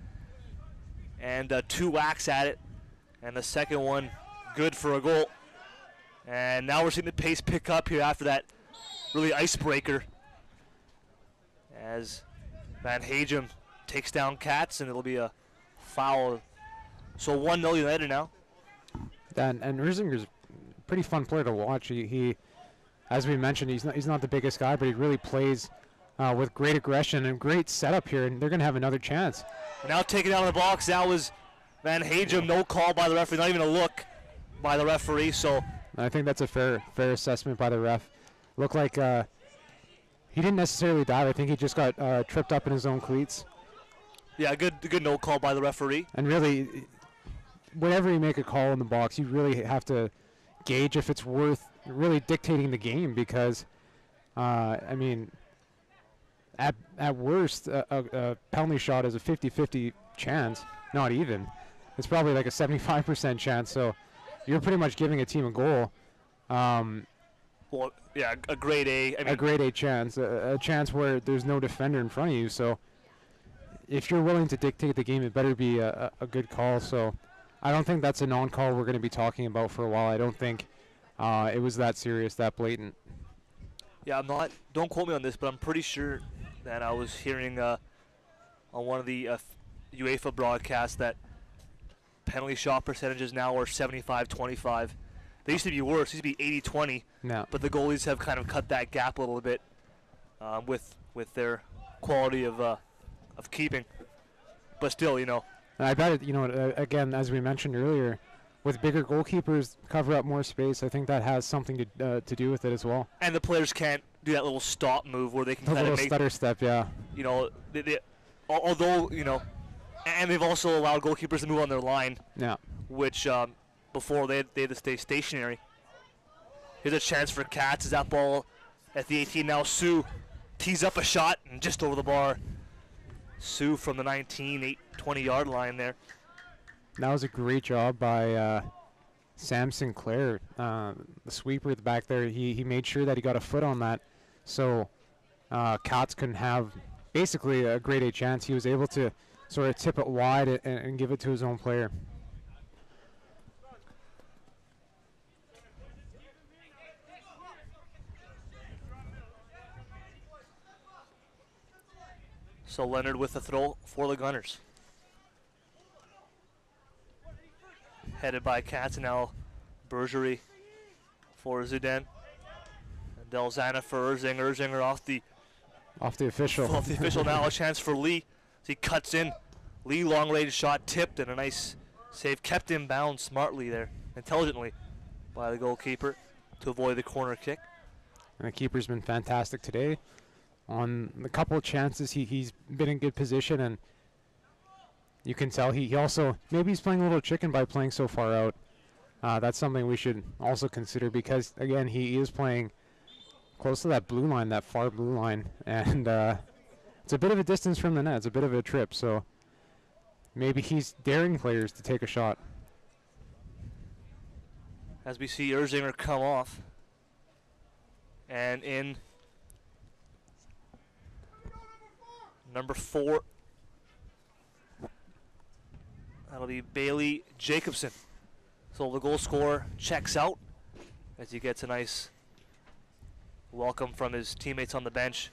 And 2 whacks at it, and the second one good for a goal. And now we're seeing the pace pick up here after that really icebreaker, as Van Hagem takes down Katz, and it'll be a foul. So 1-0 United now. And Erzinger's a pretty fun player to watch. He, as we mentioned, he's not the biggest guy, but he really plays with great aggression and great setup here, and they're going to have another chance. And now taken out of the box. That was Van Hagem. No call by the referee, not even a look by the referee. So I think that's a fair assessment by the ref. Looked like he didn't necessarily dive. I think he just got tripped up in his own cleats. yeah, good no call by the referee. And really, whenever you make a call in the box, you really have to gauge if it's worth really dictating the game, because, I mean, at worst, a penalty shot is a 50-50 chance, not even. It's probably like a 75% chance, so you're pretty much giving a team a goal. Well, yeah, a grade A. I mean, A grade A chance, a chance where there's no defender in front of you. So if you're willing to dictate the game, it better be a good call. So I don't think that's a non-call we're going to be talking about for a while. I don't think it was that serious, that blatant. yeah, I'm not. Don't quote me on this, but I'm pretty sure that I was hearing on one of the UEFA broadcasts that penalty shot percentages now are 75-25. They used to be worse. They used to be 80-20. No. But the goalies have kind of cut that gap a little bit with their quality of keeping. But still, And I bet it, again, as we mentioned earlier, with bigger goalkeepers cover up more space. I think that has something to do with it as well. And the players can't do that little stop move where they can The kind little of make, stutter step, yeah. you know, although, you know, and they've also allowed goalkeepers to move on their line, Yeah. which before they had to stay stationary. Here's a chance for Katz. Is that ball at the 18 now? Sue tees up a shot and just over the bar. Sue from the 19, 20-yard line there. That was a great job by Sam Sinclair, the sweeper back there. He made sure that he got a foot on that, so Katz couldn't have basically a grade A chance. He was able to sort of tip it wide and give it to his own player. So Leonard with the throw for the Gunners. Headed by Katz, and now Bergerie for Zidane. And Delzana for Erzinger. Erzinger off the official. Off the official now. A chance for Lee as he cuts in. Lee long range shot tipped and a nice save. Kept in bounds smartly there, intelligently by the goalkeeper to avoid the corner kick. And the keeper's been fantastic today. On the couple of chances, he's been in good position, and you can tell he also, maybe he's playing a little chicken by playing so far out. That's something we should also consider because, again, he is playing close to that blue line, that far blue line, and it's a bit of a distance from the net. It's a bit of a trip, so maybe he's daring players to take a shot. As we see Erzinger come off, and in number 4, that'll be Bailey Jacobson. So the goal scorer checks out as he gets a nice welcome from his teammates on the bench,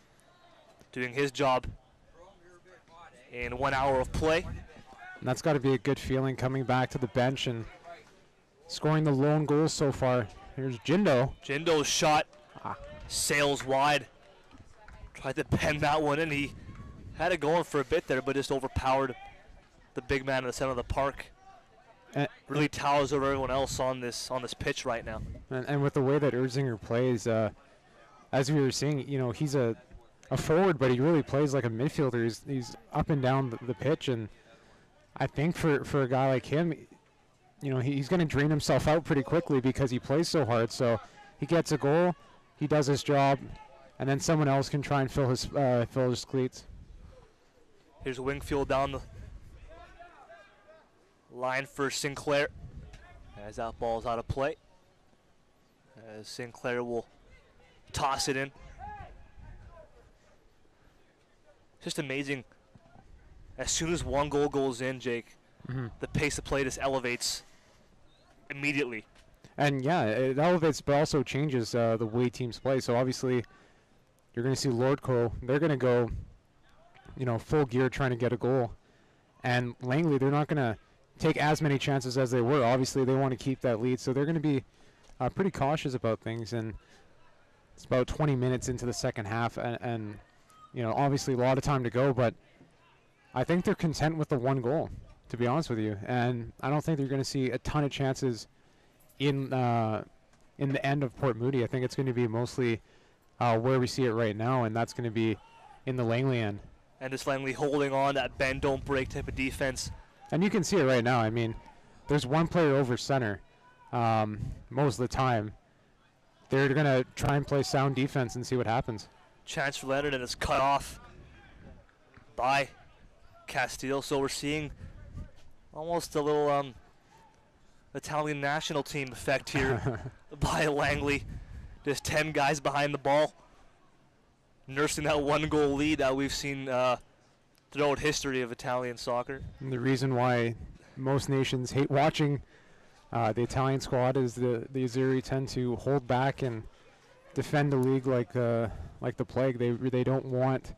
doing his job in 1 hour of play. And that's got to be a good feeling coming back to the bench and scoring the lone goal so far. Here's Jindo. Jindo's shot sails wide. Tried to pen that one in. He had it going for a bit there, but just overpowered the big man in the center of the park. Really towers over everyone else on this pitch right now. And with the way that Erzinger plays, as we were seeing, you know, he's a forward, but he really plays like a midfielder. He's up and down the pitch, and I think for a guy like him, you know, he's going to drain himself out pretty quickly because he plays so hard. So he gets a goal, he does his job, and then someone else can try and fill his cleats. Here's Wingfield down the line for Sinclair as that ball's out of play. As Sinclair will toss it in. Just amazing. As soon as one goal goes in, Jake, the pace of play just elevates immediately. And yeah, it elevates, but also changes the way teams play. So obviously, you're going to see Lordco. They're going to go, you know, full gear trying to get a goal. And Langley, they're not going to take as many chances as they were. Obviously, they want to keep that lead, so they're going to be pretty cautious about things. And it's about 20 minutes into the second half, and you know, obviously a lot of time to go, but I think they're content with the one goal, to be honest with you. And I don't think they're going to see a ton of chances in the end of Port Moody. I think it's going to be mostly where we see it right now, and that's going to be in the Langley end. And just Langley holding on, that bend, don't break type of defense. And you can see it right now. I mean, there's one player over center most of the time. They're going to try and play sound defense and see what happens. Chance for Leonard, and it's cut off by Castile. So we're seeing almost a little Italian national team effect here by Langley. Just 10 guys behind the ball, nursing that one goal lead that we've seen throughout history of Italian soccer. And the reason why most nations hate watching the Italian squad is the Azzurri tend to hold back and defend the league like the plague. They don't want.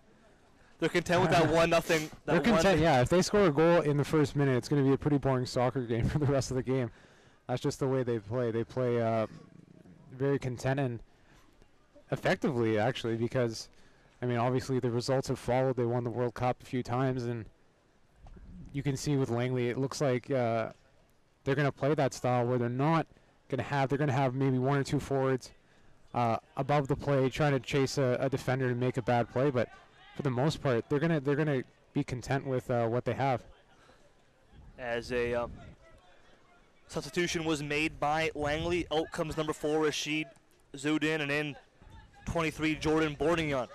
They're content with that 1-0. They're content. Yeah, if they score a goal in the first minute, it's going to be a pretty boring soccer game for the rest of the game. That's just the way they play. They play very content and effectively, actually, because I mean, obviously the results have followed. They won the World Cup a few times, and you can see with Langley, it looks like they're going to play that style where they're going to have maybe one or two forwards above the play trying to chase a defender to make a bad play, but for the most part, they're gonna be content with what they have. As a substitution was made by Langley, out comes number 4, Rashid Zudin, and in 23, Jordan Bourdignon.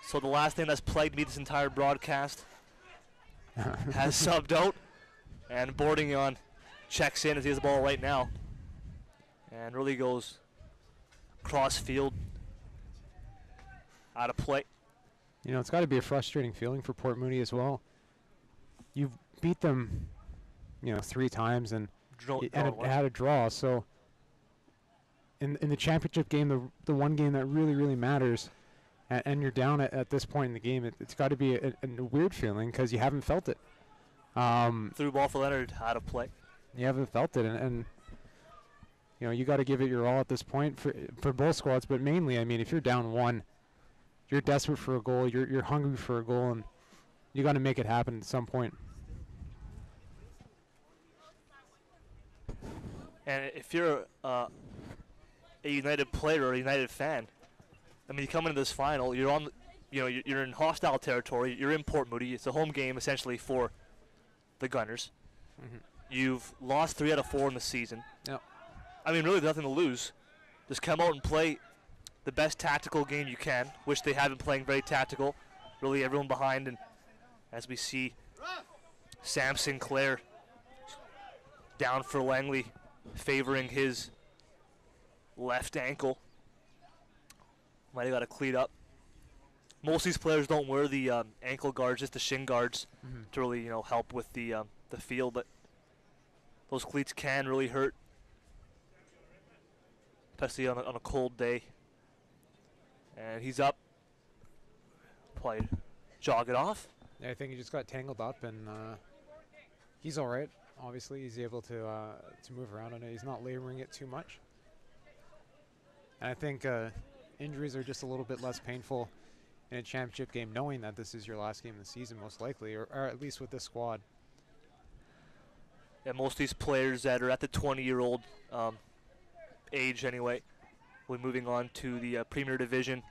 So the last thing that's plagued me this entire broadcast has subbed out, and Bourdignon checks in as he has the ball right now, and really goes cross field, out of play. You know, it's got to be a frustrating feeling for Port Moody as well. You've beat them, 3 times and it had a draw. So in the championship game, the one game that really matters, and you're down at this point in the game, it's got to be a weird feeling because you haven't felt it. Through ball for Leonard, out of play. You haven't felt it, and you got to give it your all at this point for both squads. But mainly, I mean, if you're down 1, you're desperate for a goal. You're hungry for a goal, and you got to make it happen at some point. And if you're a United player or a United fan, I mean, you come into this final, you're on, you're in hostile territory. You're in Port Moody. It's a home game essentially for the Gunners. Mm-hmm. You've lost 3 out of 4 in the season. Yep. I mean, really, nothing to lose. Just come out and play the best tactical game you can, which they have been playing very tactical. Really, everyone behind, and as we see, Sam Sinclair down for Langley, favoring his left ankle. Might have got a cleat up. Most of these players don't wear the ankle guards, just the shin guards, to really, help with the feel. But those cleats can really hurt, especially on a cold day. And he's up. Probably jog it off. Yeah, I think he just got tangled up, and he's all right. Obviously, he's able to move around on it. He's not laboring it too much. And I think injuries are just a little bit less painful in a championship game, knowing that this is your last game of the season, most likely, or at least with this squad. And most of these players that are at the 20-year-old age anyway will be moving on to the Premier Division.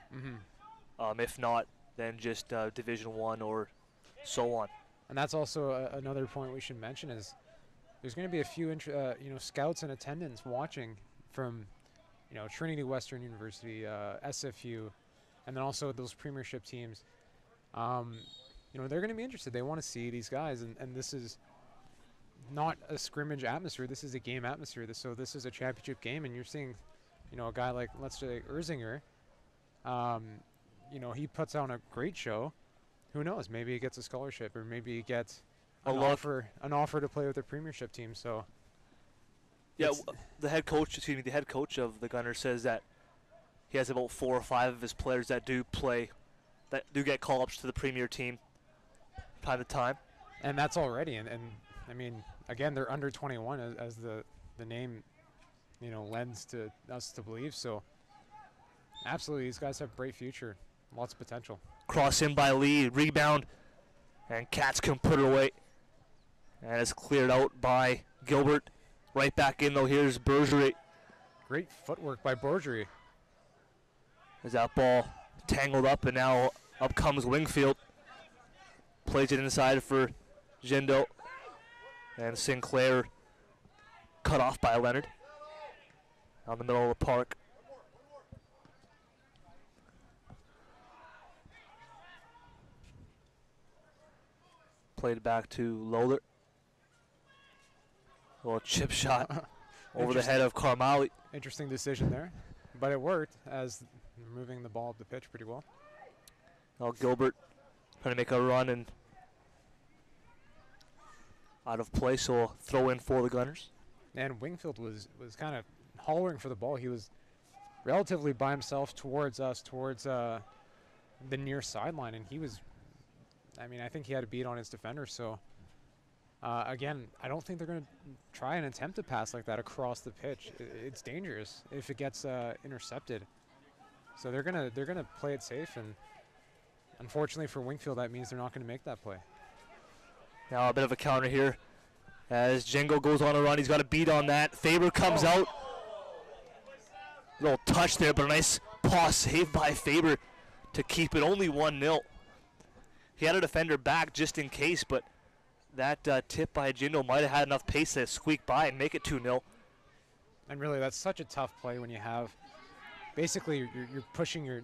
If not, then just Division 1 or so on. And that's also another point we should mention is there's going to be a few scouts in attendance watching from Trinity Western University, SFU, and then also those premiership teams. They're going to be interested. They want to see these guys, and this is not a scrimmage atmosphere. This is a game atmosphere. So this is a championship game, and you're seeing, a guy like, let's say, Erzinger. He puts on a great show. Who knows? Maybe he gets a scholarship, or maybe he gets an offer to play with the premiership team. So yeah, the head coach of the Gunners says that he has about 4 or 5 of his players that do get call-ups to the premier team time to time. And that's already, and I mean, again, they're under 21 as the name, lends to us to believe. So absolutely, these guys have bright future, lots of potential. Cross in by Lee, rebound, and Cats can put it away. And it's cleared out by Gilbert. Right back in, though, here's Bergerie. Great footwork by Bergerie. As that ball tangled up, and now up comes Wingfield. Plays it inside for Jindo. And Sinclair cut off by Leonard. Out in the middle of the park. Played back to Loader. A little chip shot over the head of Carmali. Interesting decision there, but it worked as moving the ball up the pitch pretty well. Now Gilbert trying to make a run and out of play, so a throw in for the Gunners. And Wingfield was kind of hollering for the ball. He was relatively by himself towards us, towards the near sideline, and he was, I think he had a beat on his defender. So again, I don't think they're going to try and attempt a pass like that across the pitch. It's dangerous if it gets intercepted. So they're gonna play it safe, and unfortunately for Wingfield, that means they're not going to make that play. Now a bit of a counter here as Jingo goes on a run. He's got a beat on that. Faber comes out. Little touch there, but a nice paw save by Faber to keep it only 1-0. He had a defender back just in case, but that tip by Jindo might have had enough pace to squeak by and make it 2-0. And really, that's such a tough play when you have basically you're pushing your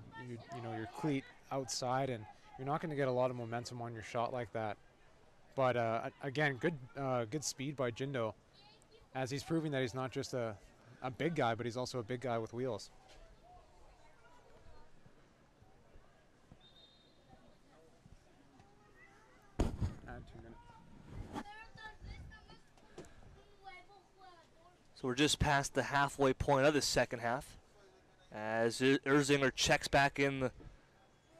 cleat outside, and you're not going to get a lot of momentum on your shot like that. But again, good speed by Jindo, as he's proving that he's not just a big guy, but he's also a big guy with wheels. And 2 minutes. So we're just past the halfway point of the second half as Erzinger checks back in the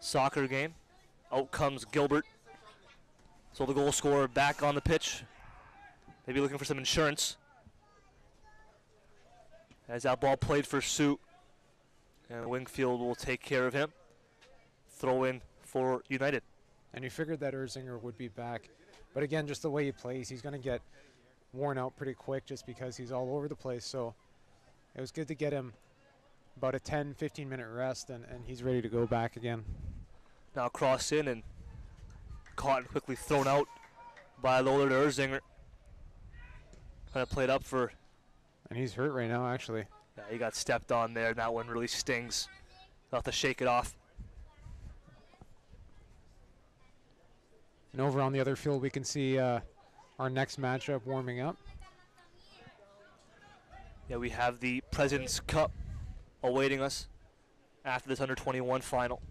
soccer game. Out comes Gilbert. So the goal scorer back on the pitch. Maybe looking for some insurance. As that ball played for Sue. And Wingfield will take care of him. Throw in for United. And you figured that Erzinger would be back. But again, just the way he plays, he's going to get worn out pretty quick just because he's all over the place. So it was good to get him about a 10-15 minute rest, and he's ready to go back again. Now cross in and caught and quickly thrown out by Lola to Erzinger. Kind of played up for. And he's hurt right now, actually. Yeah, he got stepped on there, and that one really stings. He'll have to shake it off. And over on the other field, we can see our next matchup warming up. Yeah, we have the President's Cup awaiting us after this under-21 final.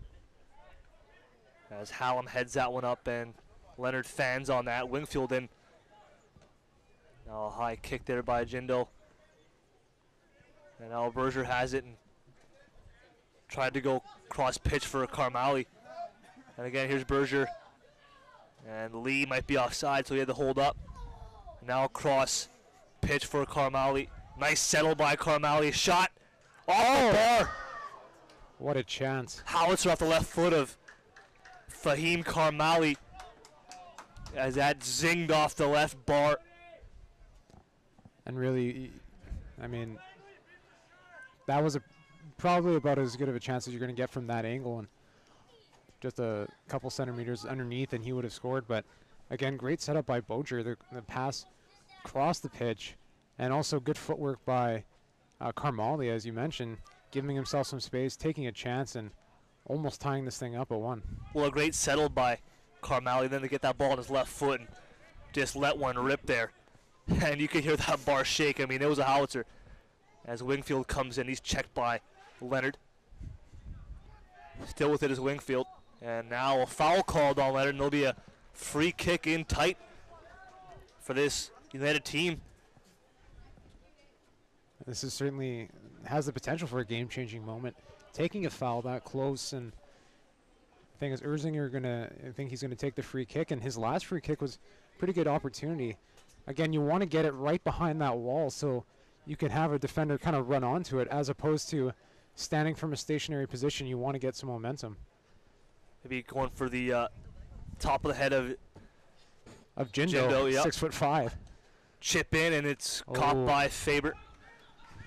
As Hallam heads that one up and Leonard fans on that. Wingfield in. Now a high kick there by Jindo. And now Berger has it and tried to go cross pitch for Carmali. And again, here's Berger. And Lee might be offside, so he had to hold up. And now cross pitch for Carmali. Nice settle by Carmali. Shot off the bar. What a chance. Howitzer off the left foot of Fahim Carmali as that zinged off the left bar. And really, I mean, that was probably about as good of a chance as you're going to get from that angle, and just a couple centimeters underneath and he would have scored. But again, great setup by Boger. The pass across the pitch, and also good footwork by Carmali, as you mentioned, giving himself some space, taking a chance, and almost tying this thing up at 1. Well, a great settle by Carmali, then to get that ball on his left foot and just let one rip there. And you could hear that bar shake. I mean, it was a howitzer. As Wingfield comes in, he's checked by Leonard. Still with it is Wingfield. And now a foul called on Leonard, and there'll be a free kick in tight for this United team. This is certainly has the potential for a game-changing moment. Taking a foul that close, and the thing is, Erzinger I think he's gonna take the free kick, and his last free kick was a pretty good opportunity. Again, you want to get it right behind that wall so you can have a defender kind of run onto it, as opposed to standing from a stationary position. You want to get some momentum. Maybe going for the top of the head of Jindo, yep. 6'5". Chip in, and it's caught by Faber.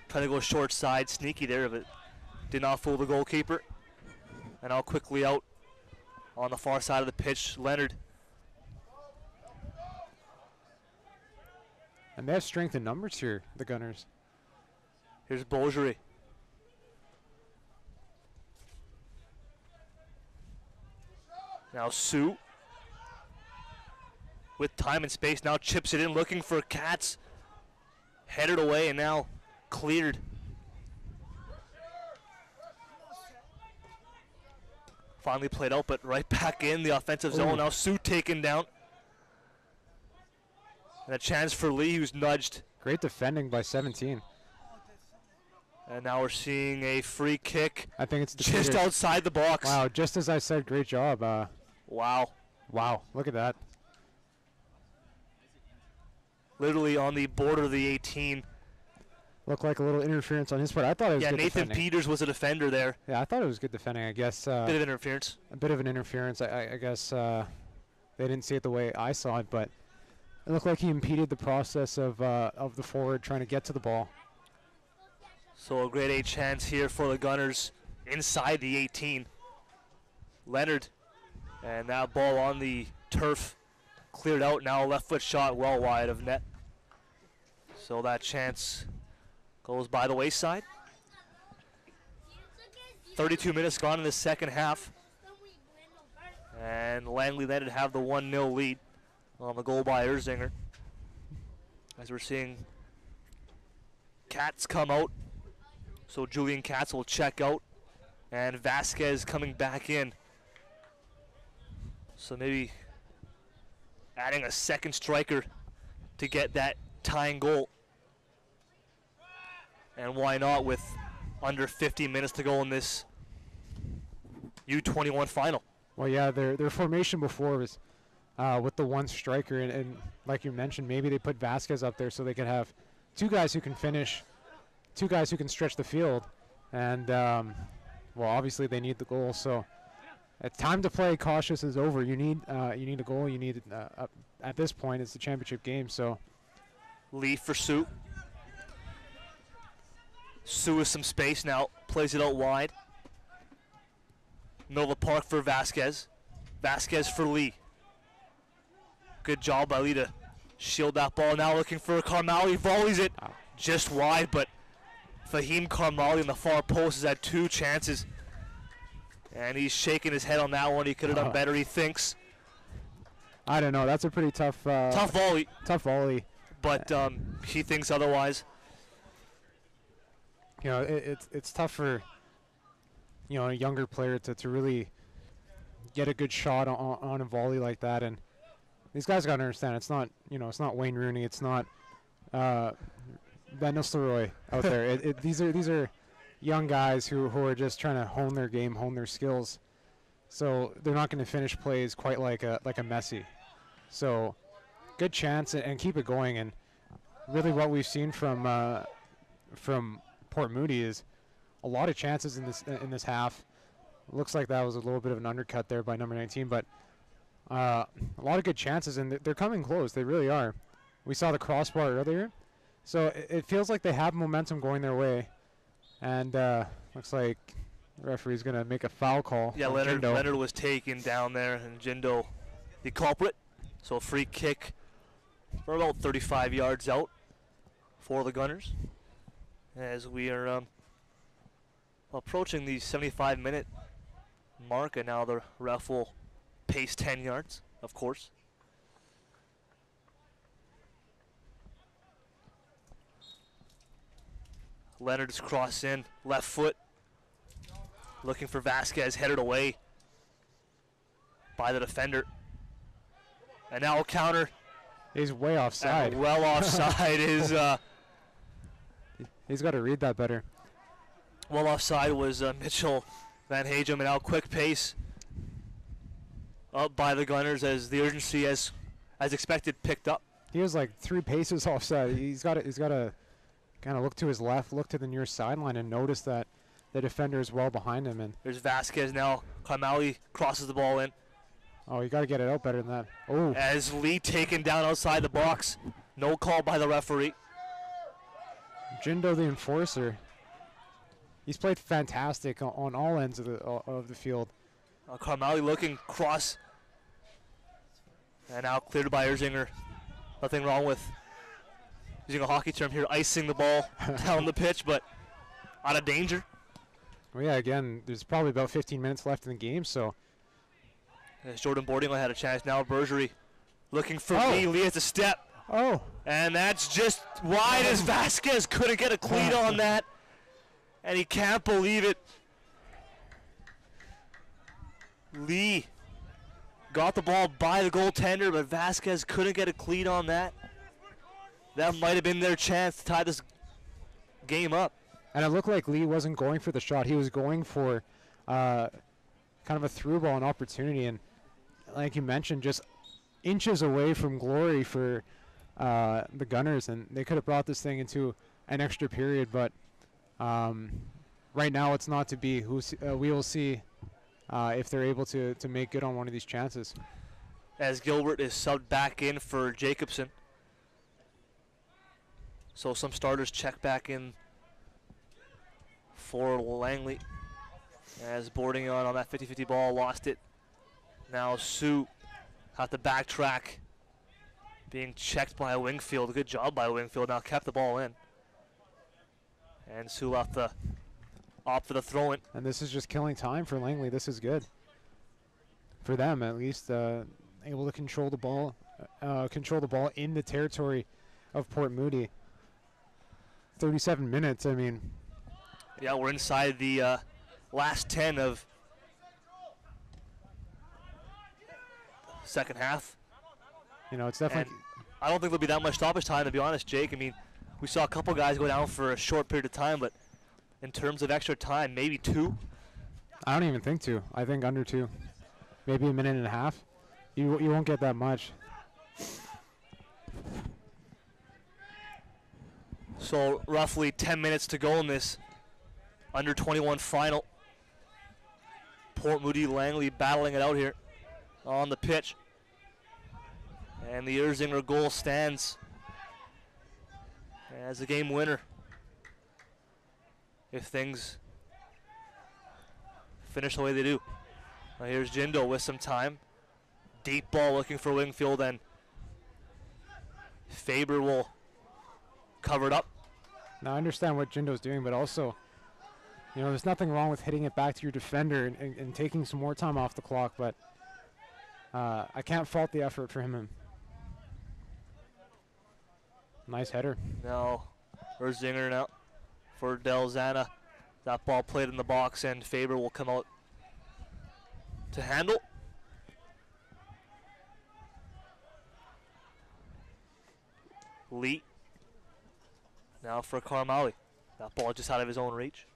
Trying to go short side, sneaky there, but did not fool the goalkeeper. And now quickly out on the far side of the pitch, Leonard. And they have strength in numbers here, the Gunners. Here's Beaugerie. Now Sue, with time and space, now chips it in, looking for Katz. Headed away and now cleared. Finally played out, but right back in the offensive zone. Now Sue taken down. And a chance for Lee, who's nudged. Great defending by 17. And now we're seeing a free kick. I think it's just outside the box. Wow, just as I said, great job. Wow. Wow, look at that. Literally on the border of the 18. Looked like a little interference on his part. I thought it was good Nathan defending. Peters was a defender there. Yeah, I thought it was good defending, I guess. Bit of interference. A bit of an interference. I guess they didn't see it the way I saw it, but it looked like he impeded the process of the forward trying to get to the ball. So a grade A chance here for the Gunners inside the 18. Leonard, and that ball on the turf cleared out. Now a left foot shot well wide of net. So that chance goes by the wayside. 32 minutes gone in the second half. And Langley Leonard have the 1-0 lead on the goal by Erzinger. As we're seeing Katz come out. So Julian Katz will check out. And Vasquez coming back in. So maybe adding a second striker to get that tying goal. And why not with under 50 minutes to go in this U21 final? Well, yeah, their formation before was with the one striker, and like you mentioned, maybe they put Vasquez up there so they could have two guys who can finish, two guys who can stretch the field, and well, obviously they need the goal. So it's time to play cautious is over. You need a goal. You need at this point it's the championship game. So Lee for Sue. Sue with some space now, plays it out wide. Nova Park for Vasquez. Vasquez for Lee. Good job by Lee to shield that ball. Now looking for Karmali. Volleys it just wide, but Fahim Karmali in the far post has had two chances. And he's shaking his head on that one. He could have done better, he thinks. I don't know. That's a pretty tough volley. Tough volley. But he thinks otherwise. You know, it's tough for, you know, a younger player to really get a good shot on a volley like that. And these guys got to understand, it's not, you know, it's not Wayne Rooney, it's not Ben Nistelrooy out there. These are young guys who are just trying to hone their game, hone their skills. So they're not going to finish plays quite like a Messi. So good chance and keep it going. And really what we've seen from Port Moody is a lot of chances in this half. Looks like that was a little bit of an undercut there by number 19, but a lot of good chances, and they're coming close. They really are. We saw the crossbar earlier, so it feels like they have momentum going their way. And looks like the referee's going to make a foul call. Yeah, Leonard was taken down there, and Jindo the culprit. So a free kick for about 35 yards out for the Gunners. As we are approaching the 75-minute mark, and now the ref will pace 10 yards, of course. Leonard's cross in, left foot, looking for Vasquez, headed away by the defender. And now a counter. He's way offside. Well offside is... He's got to read that better. Well offside was Mitchell Van Hagem, and now quick pace up by the Gunners as the urgency, as expected, picked up. He was like 3 paces offside. He's got to kind of look to his left, look to the near sideline, and notice that the defender is well behind him. And there's Vasquez now. Karmali crosses the ball in. Oh, you got to get it out better than that. Oh, as Lee taken down outside the box. No call by the referee. Jindo the enforcer. He's played fantastic on all ends of the field. Karmali looking cross. And now cleared by Erzinger. Nothing wrong with, using a hockey term here, icing the ball down the pitch, but out of danger. Well, yeah, again, there's probably about 15 minutes left in the game, so. As Jordan Boardingley had a chance. Now Bergerie looking for Lee. Lee has a step. Oh. And that's just wide as Vasquez couldn't get a cleat on that. And he can't believe it. Lee got the ball by the goaltender, but Vasquez couldn't get a cleat on that. That might have been their chance to tie this game up. And it looked like Lee wasn't going for the shot. He was going for kind of a through ball, an opportunity. And like you mentioned, just inches away from glory for the Gunners, and they could have brought this thing into an extra period, but right now it's not to be. We will see if they're able to make good on one of these chances. as Gilbert is subbed back in for Jacobson. So some starters check back in for Langley as boarding on that 50-50 ball, lost it. Now Sue have to backtrack, being checked by Wingfield. Good job by Wingfield, now kept the ball in. And Sue left the opt for the throw-in. And this is just killing time for Langley. This is good. For them, at least, able to control the ball in the territory of Port Moody. 37 minutes, I mean. Yeah, we're inside the last 10 of second half. You know, it's definitely... And I don't think there'll be that much stoppage time, to be honest, Jake. I mean, we saw a couple guys go down for a short period of time, but in terms of extra time, maybe 2. I don't even think 2. I think under 2. Maybe a minute and a half. You won't get that much. So roughly 10 minutes to go in this under 21 final. Port Moody Langley battling it out here on the pitch. And the Erzinger goal stands as a game winner if things finish the way they do. Now here's Jindo with some time. Deep ball looking for Wingfield, and Faber will cover it up. Now I understand what Jindo's doing, but also, you know, there's nothing wrong with hitting it back to your defender and taking some more time off the clock, but I can't fault the effort for him. Nice header. Now Erzinger now for Delzana. That ball played in the box, and Faber will come out to handle. Lee now for Carmali. That ball just out of his own reach.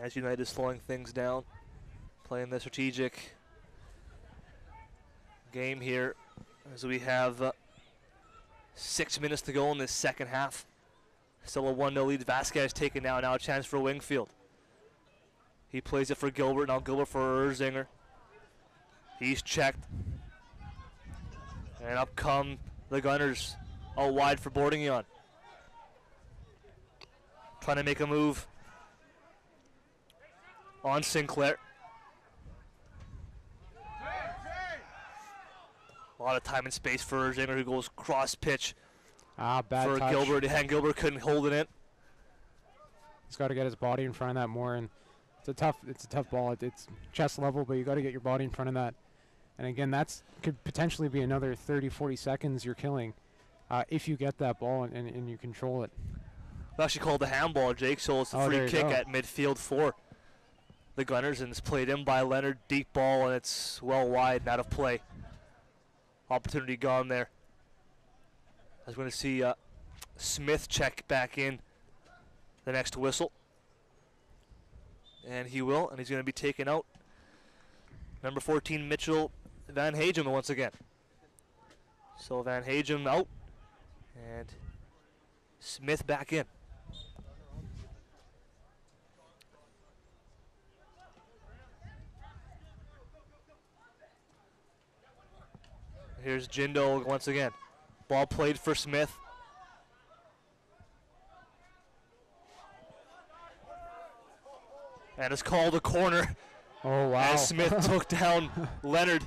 As United is slowing things down, playing the strategic game here as we have 6 minutes to go in this second half. Still a 1-0 lead. Vasquez taken now. Now a chance for Wingfield. He plays it for Gilbert. Now Gilbert for Erzinger. He's checked. And up come the Gunners out wide for Bourdignon. Trying to make a move on Sinclair. A lot of time and space for Erzinger, who goes cross pitch bad for touch. Gilbert. And Gilbert couldn't hold it in. He's got to get his body in front of that more, and it's a tough ball. It's chest level, but you got to get your body in front of that. And again, that's could potentially be another 30, 40 seconds you're killing if you get that ball and you control it. We actually called the handball, Jake, so it's a free kick go. at midfield for the Gunners, and it's played in by Leonard. Deep ball, and it's well wide and out of play. Opportunity gone there. I was going to see Smith check back in the next whistle. And he will, and he's going to be taken out. Number 14, Mitchell Van Hagem once again. So Van Hagem out, and Smith back in. Here's Jindo once again. Ball played for Smith. And it's called a corner. Oh, wow. As Smith took down Leonard.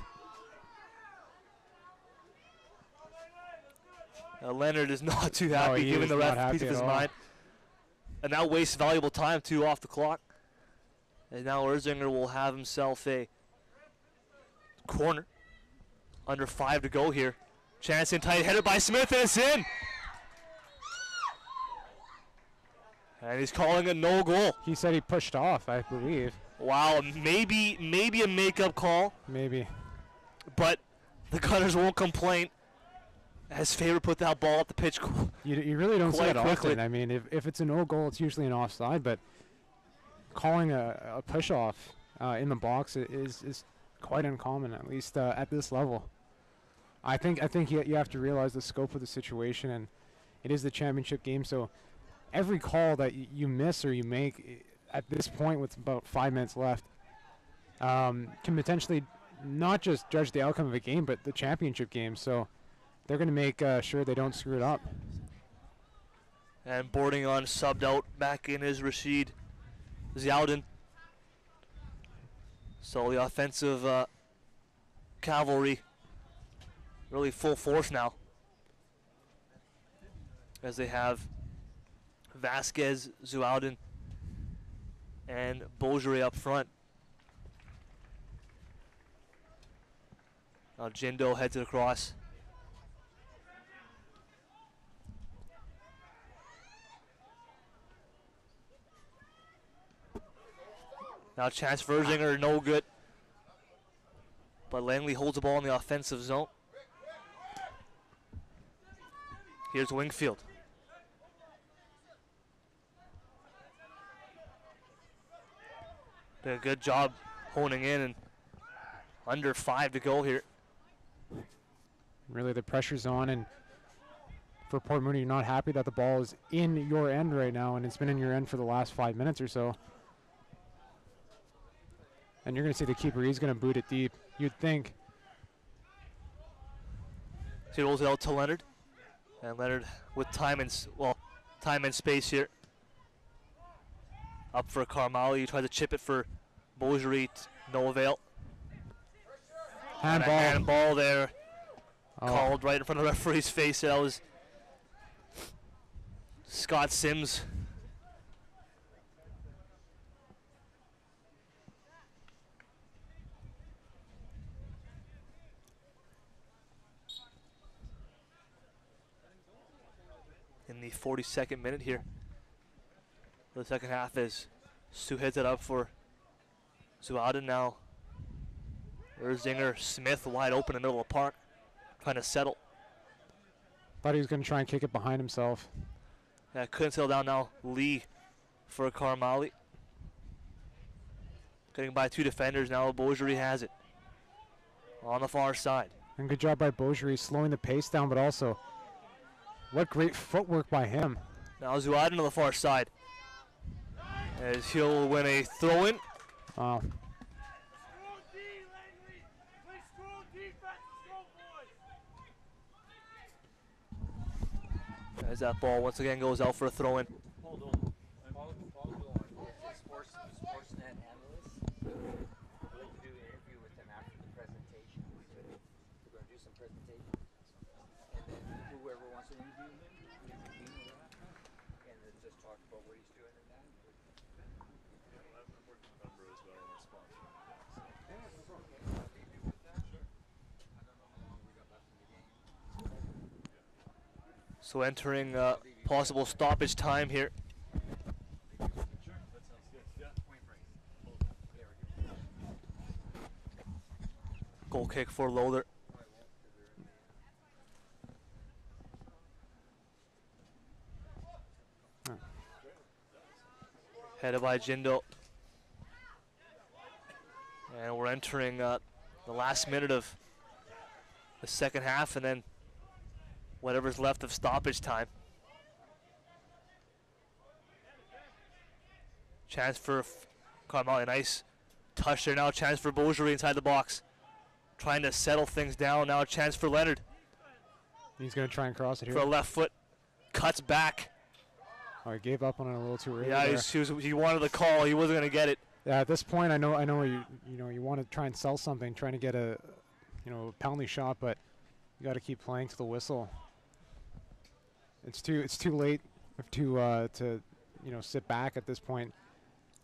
Leonard is not too happy, giving the ref a piece of his mind. And now wastes valuable time, too, off the clock. And now Erzinger will have himself a corner. Under 5 to go here. Chance in tight, headed by Smith, and it's in! And he's calling a no goal. He said he pushed off, I believe. Wow, maybe a makeup call. Maybe. But the Gunners won't complain as Faber put that ball up the pitch. You really don't see quite it quickly. often. I mean, if it's a no goal, it's usually an offside, but calling a push off in the box is quite uncommon, at least at this level. I think you have to realize the scope of the situation, and It is the championship game, so every call that you miss or you make at this point with about 5 minutes left can potentially not just judge the outcome of a game, but the championship game. So they're going to make sure they don't screw it up. And boarding on, subbed out, back in is Rashid Ziaudin. So the offensive cavalry really full force now, as they have Vasquez, Ziaudin, and Beaugery up front. Now Jindo heads it across. Now chance for Erzinger, no good. But Langley holds the ball in the offensive zone. Here's Wingfield. Did a good job honing in, and under 5 to go here. Really, the pressure's on, and for Port Moody, you're not happy that the ball is in your end right now, and it's been in your end for the last 5 minutes or so. And you're going to see the keeper, he's going to boot it deep, you'd think. He rolls it out to Leonard. And Leonard with time and space here. Up for Carmali, he tries to chip it for Beaugery, no avail. Handball. Handball there. Called right in front of the referee's face. That was Scott Sims. In the 42nd minute here. The second half is Stu heads it up for Ziaudin now. Erzinger, Smith wide open in the middle of the park, trying to settle. Thought he was going to try and kick it behind himself. Yeah, couldn't settle down now. Lee for Carmali. Getting by 2 defenders now. Beaugery has it on the far side. And good job by Beaugery slowing the pace down, but also what great footwork by him. Now Ziaudin on the far side, as he'll win a throw-in. Wow. As that ball once again goes out for a throw-in. Sportsnet analyst. I'd like to do an interview with them after the presentation. We're going to do some presentations. And then whoever wants to interview him, you can be with that. And then just talk about what he's doing and that. I'm working with Umbro as well and they're sponsoring it. So entering possible stoppage time here. Sure, that sounds good. Yeah. Goal kick for Lowther. Headed by Jindo. And we're entering the last minute of the second half, and then whatever's left of stoppage time. Chance for Carmali, nice touch there now. Chance for Beaugery inside the box. Trying to settle things down. Now a chance for Leonard. He's going to try and cross it here. For a left foot. Cuts back. Oh, he gave up on it a little too early. Yeah, he wanted the call. He wasn't going to get it. Yeah, at this point, I know you want to try and sell something, trying to get a penalty shot, but you got to keep playing to the whistle. It's too late to sit back at this point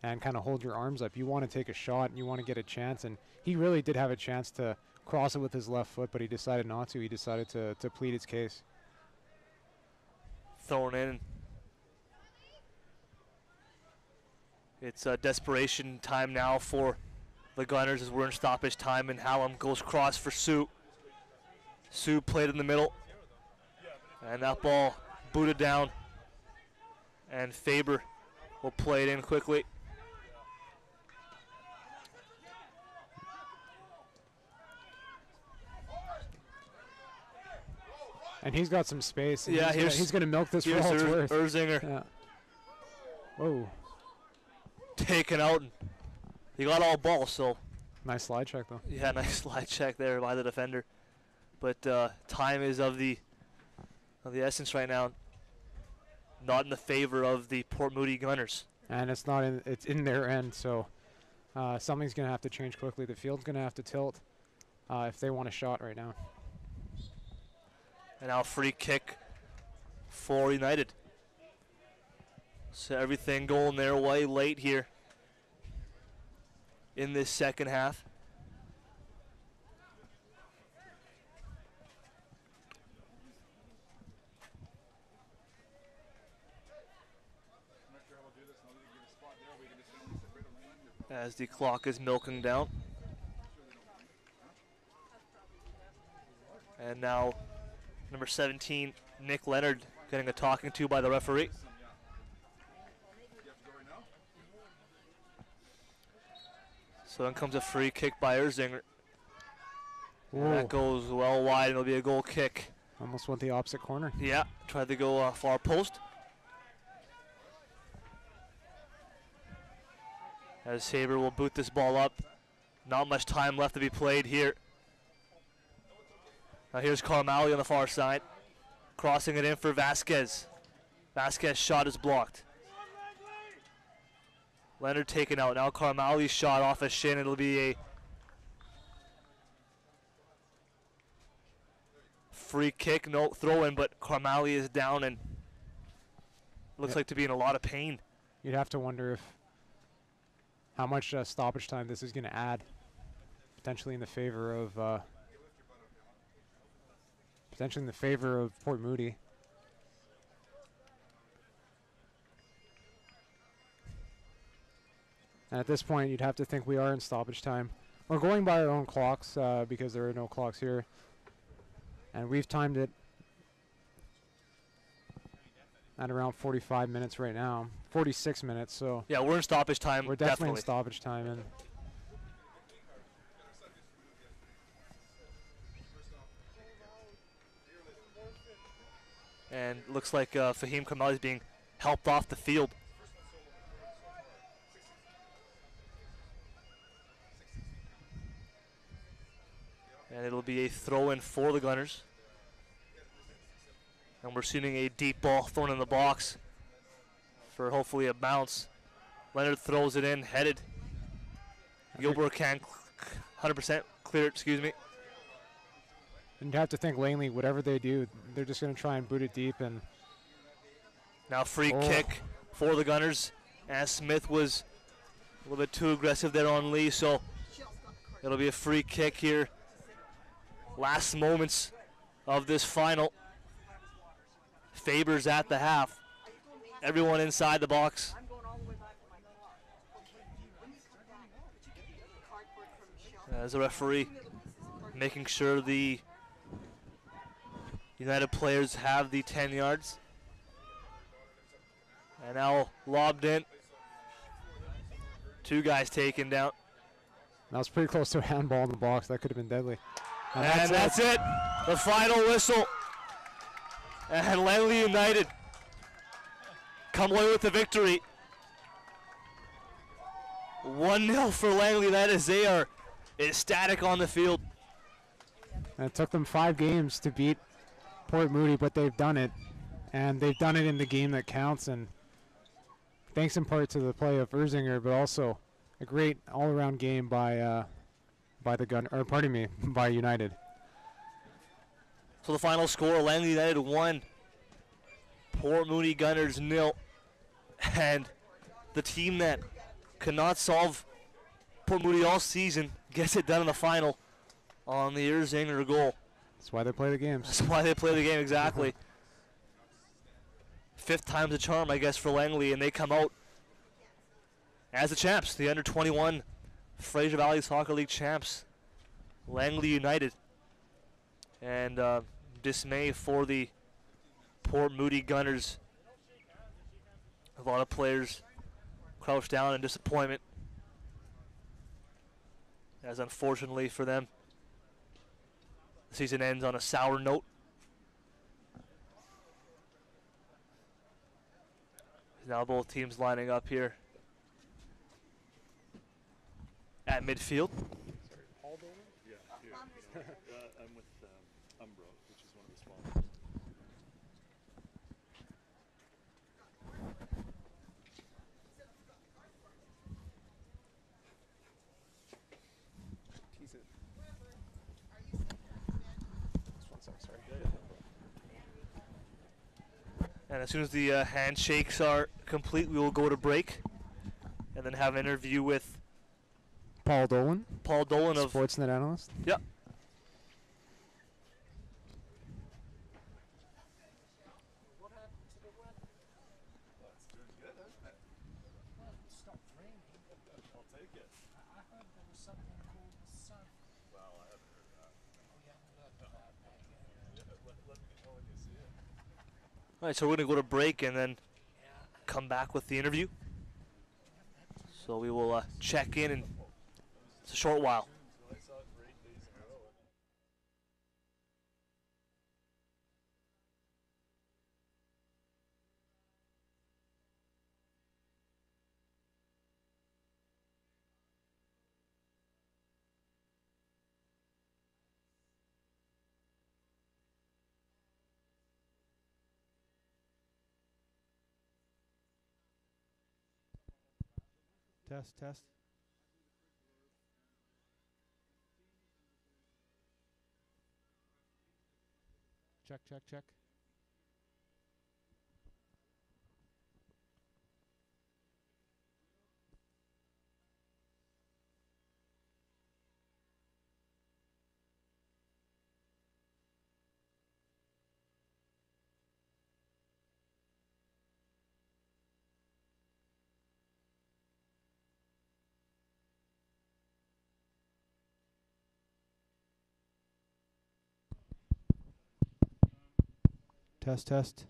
and kind of hold your arms up. You want to take a shot and you want to get a chance, and he really did have a chance to cross it with his left foot, but he decided not to. He decided to plead his case. Thrown in. It's desperation time now for the Gunners as we're in stoppage time, and Hallam goes cross for Sioux. Sioux played in the middle, and that ball booted down, and Faber will play it in quickly. And he's got some space. And Yeah, he's gonna milk this for here's all it's worth. Erzinger Yeah. Whoa. taken out. And he got all ball, so Nice slide check though. yeah, nice slide check there by the defender. But time is of the essence right now. Not in the favor of the Port Moody Gunners. And it's in their end, so something's gonna have to change quickly. The field's gonna have to tilt if they want a shot right now. And now free kick for United. So everything going their way late here in this second half. As the clock is milking down. And now number 17, Nick Leonard, getting a talking to by the referee. So then comes a free kick by Erzinger. And that goes well wide, and it'll be a goal kick. Almost went the opposite corner. Yeah, tried to go far post. As Saber will boot this ball up. Not much time left to be played here. Now here's Carmali on the far side. Crossing it in for Vasquez. Vasquez's shot is blocked. Leonard taken out. Now Carmali's shot off a shin. It'll be a free kick, no throw in, but Carmali is down and looks like to be in a lot of pain. You'd have to wonder how much stoppage time this is going to add, potentially in the favor of Port Moody. And at this point, you'd have to think we are in stoppage time. We're going by our own clocks because there are no clocks here. And we've timed it at around 45 minutes right now, 46 minutes. So yeah, we're in stoppage time. We're definitely in stoppage time. And looks like Fahim Kamali is being helped off the field. And it'll be a throw-in for the Gunners. And we're seeing a deep ball thrown in the box for hopefully a bounce. Leonard throws it in, headed. Gilbert can 100% clear it, excuse me. And you have to think Langley, whatever they do, they're just going to try and boot it deep. And now free kick for the Gunners, as Smith was a little bit too aggressive there on Lee, so it'll be a free kick here. Last moments of this final. Faber's at the half. Everyone inside the box. As a referee, making sure the United players have the 10 yards. And now lobbed in. Two guys taken down. That was pretty close to a handball in the box. That could have been deadly. And that's it. The final whistle. And Langley United come away with the victory. 1-0 for Langley United as they are ecstatic on the field. And it took them 5 games to beat Port Moody, but they've done it. And they've done it in the game that counts. And thanks in part to the play of Erzinger, but also a great all-around game by United. So the final score, Langley United 1, Port Moody Gunners 0. And the team that could not solve Port Moody all season gets it done in the final on the Erzinger goal. That's why they play the games. That's why they play the game, exactly. 5th time's the charm, I guess, for Langley, and they come out as the champs, the under-21 Fraser Valley Soccer League champs, Langley United. And dismay for the Port Moody Gunners. A lot of players crouched down in disappointment, as unfortunately for them, the season ends on a sour note. Now both teams lining up here at midfield. Sorry, Paul Dolan? Yeah, here. I'm with Umbro, which is one of the sponsors. Tease it. Just one sec, sorry. And as soon as the handshakes are complete, we will go to break and then have an interview with Paul Dolan, Paul Dolan of Sportsnet analyst. Yep. What happened to the weather? Well, it's doing good, isn't it? Well, it stopped raining. I'll take it. I heard there was something called the sun. Well, I haven't heard that. Oh, you haven't heard about that yet? Yeah, let me know when you see it. All right, so we're going to go to break and then Yeah. come back with the interview. So we will check in it's a short while. So I saw it for 8 days in a row. Test, test. Check, check, check. Test, test.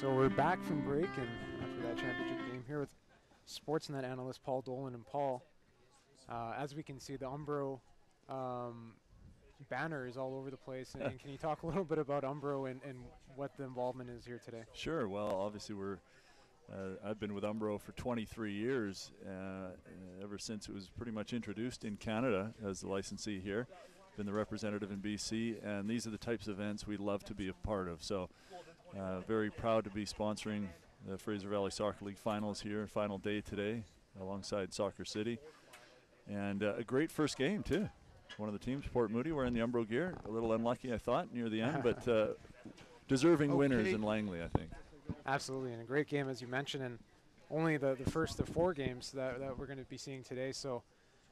So we're back from break, and after that championship game here with Sportsnet analyst Paul Dolan. And Paul, as we can see, the Umbro banner is all over the place. And can you talk a little bit about Umbro and what the involvement is here today? Sure. Well, obviously I've been with Umbro for 23 years, ever since it was pretty much introduced in Canada as the licensee here. Been the representative in BC, and these are the types of events we love to be a part of. So very proud to be sponsoring the Fraser Valley Soccer League finals here, final day today, alongside Soccer City. And a great first game, too. One of the teams, Port Moody, wearing the Umbro gear. A little unlucky, I thought, near the end, but deserving winners in Langley, I think. Absolutely, and a great game, as you mentioned, and only the first of 4 games that we're going to be seeing today. So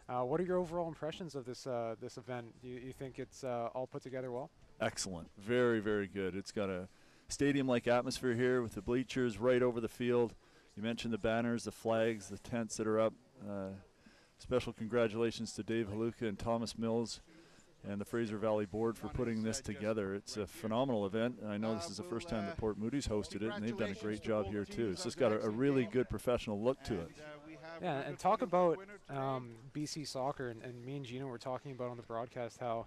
what are your overall impressions of this this event? You think it's all put together well? Excellent. Very, very good. It's got a stadium-like atmosphere here with the bleachers right over the field. You mentioned the banners, the flags, the tents that are up. Special congratulations to Dave Haluka and Thomas Mills and the Fraser Valley Board for putting this together. It's a phenomenal event. I know this is the first time that Port Moody's hosted it, and they've done a great job here too. It's just got a really good professional look to it. Yeah, and talk about BC soccer, and me and Gino were talking about on the broadcast how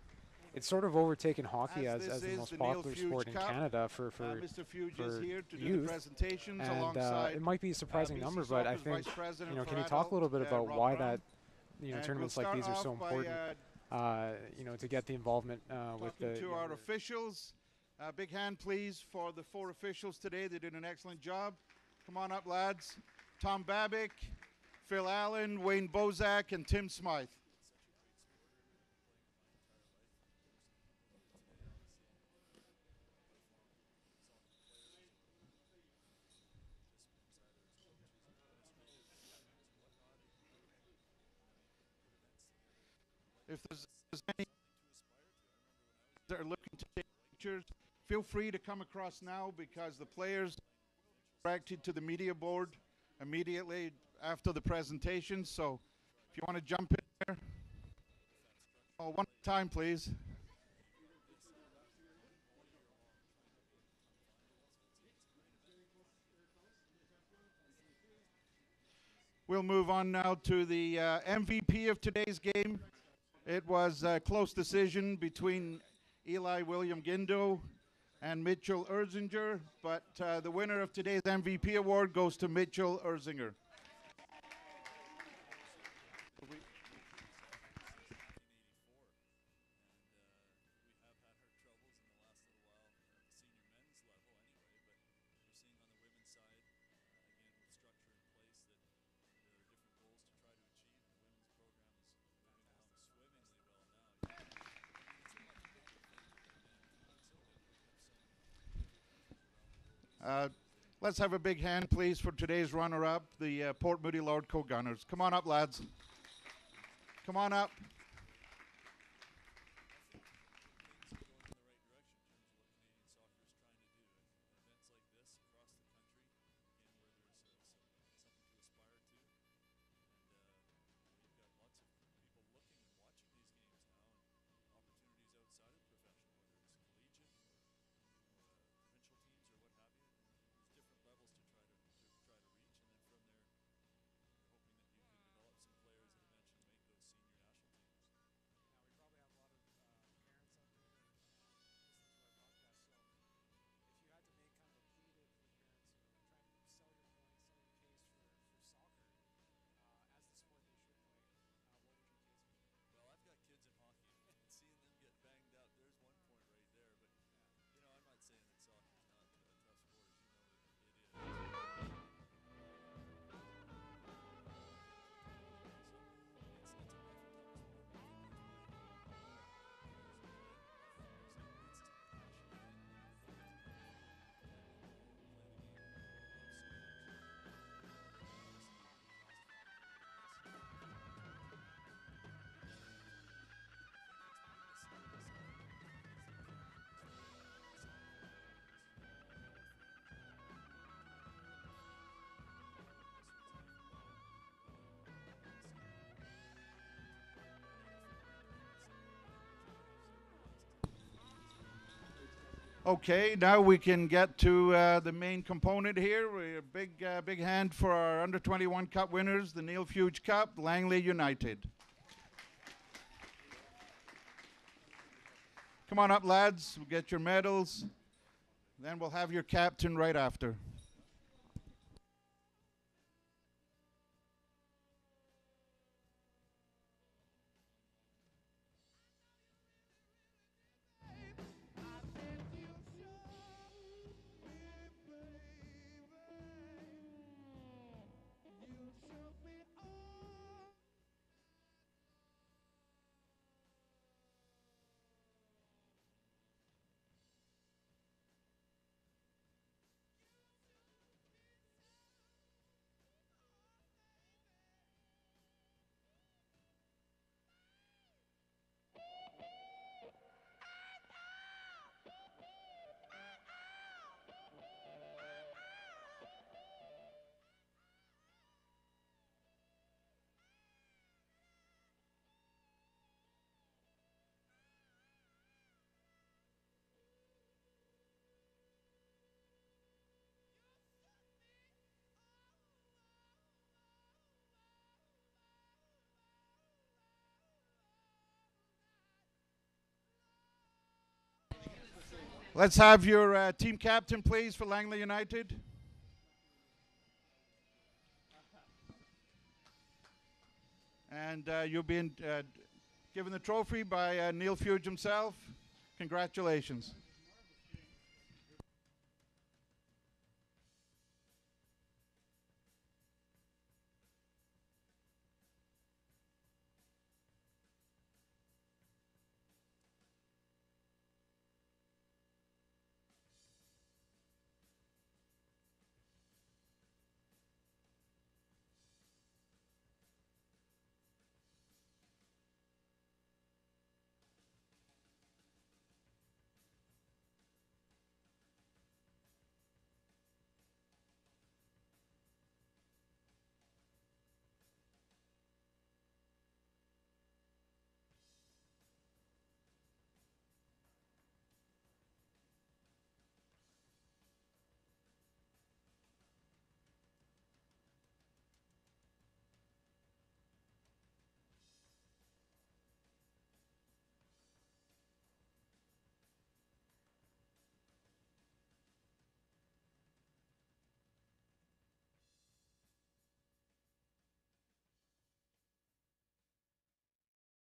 it's sort of overtaken hockey as the most popular sport in Canada for youth. And it might be a surprising number, but I think, can you talk a little bit about why that, tournaments like these are so important, to get the involvement with the... To our officials, big hand please for the 4 officials today. They did an excellent job. Come on up, lads. Tom Babick, Phil Allen, Wayne Bozak, and Tim Smythe. If there's any that are looking to take pictures, feel free to come across now, because the players directed to the media board immediately. after the presentation. So if you want to jump in there. Oh, one time, please. We'll move on now to the MVP of today's game. It was a close decision between Eli William Gindo and Mitchell Erzinger, but the winner of today's MVP award goes to Mitchell Erzinger. Let's have a big hand, please, for today's runner-up, the Port Moody Lord Co-Gunners. Come on up, lads. Come on up. Okay, now we can get to the main component here. We're a big hand for our under-21 Cup winners, the Neil Fuge Cup, Langley United. Come on up, lads. We'll get your medals. Then we'll have your captain right after. Let's have your team captain, please, for Langley United. And you'll be given the trophy by Neil Fuge himself. Congratulations.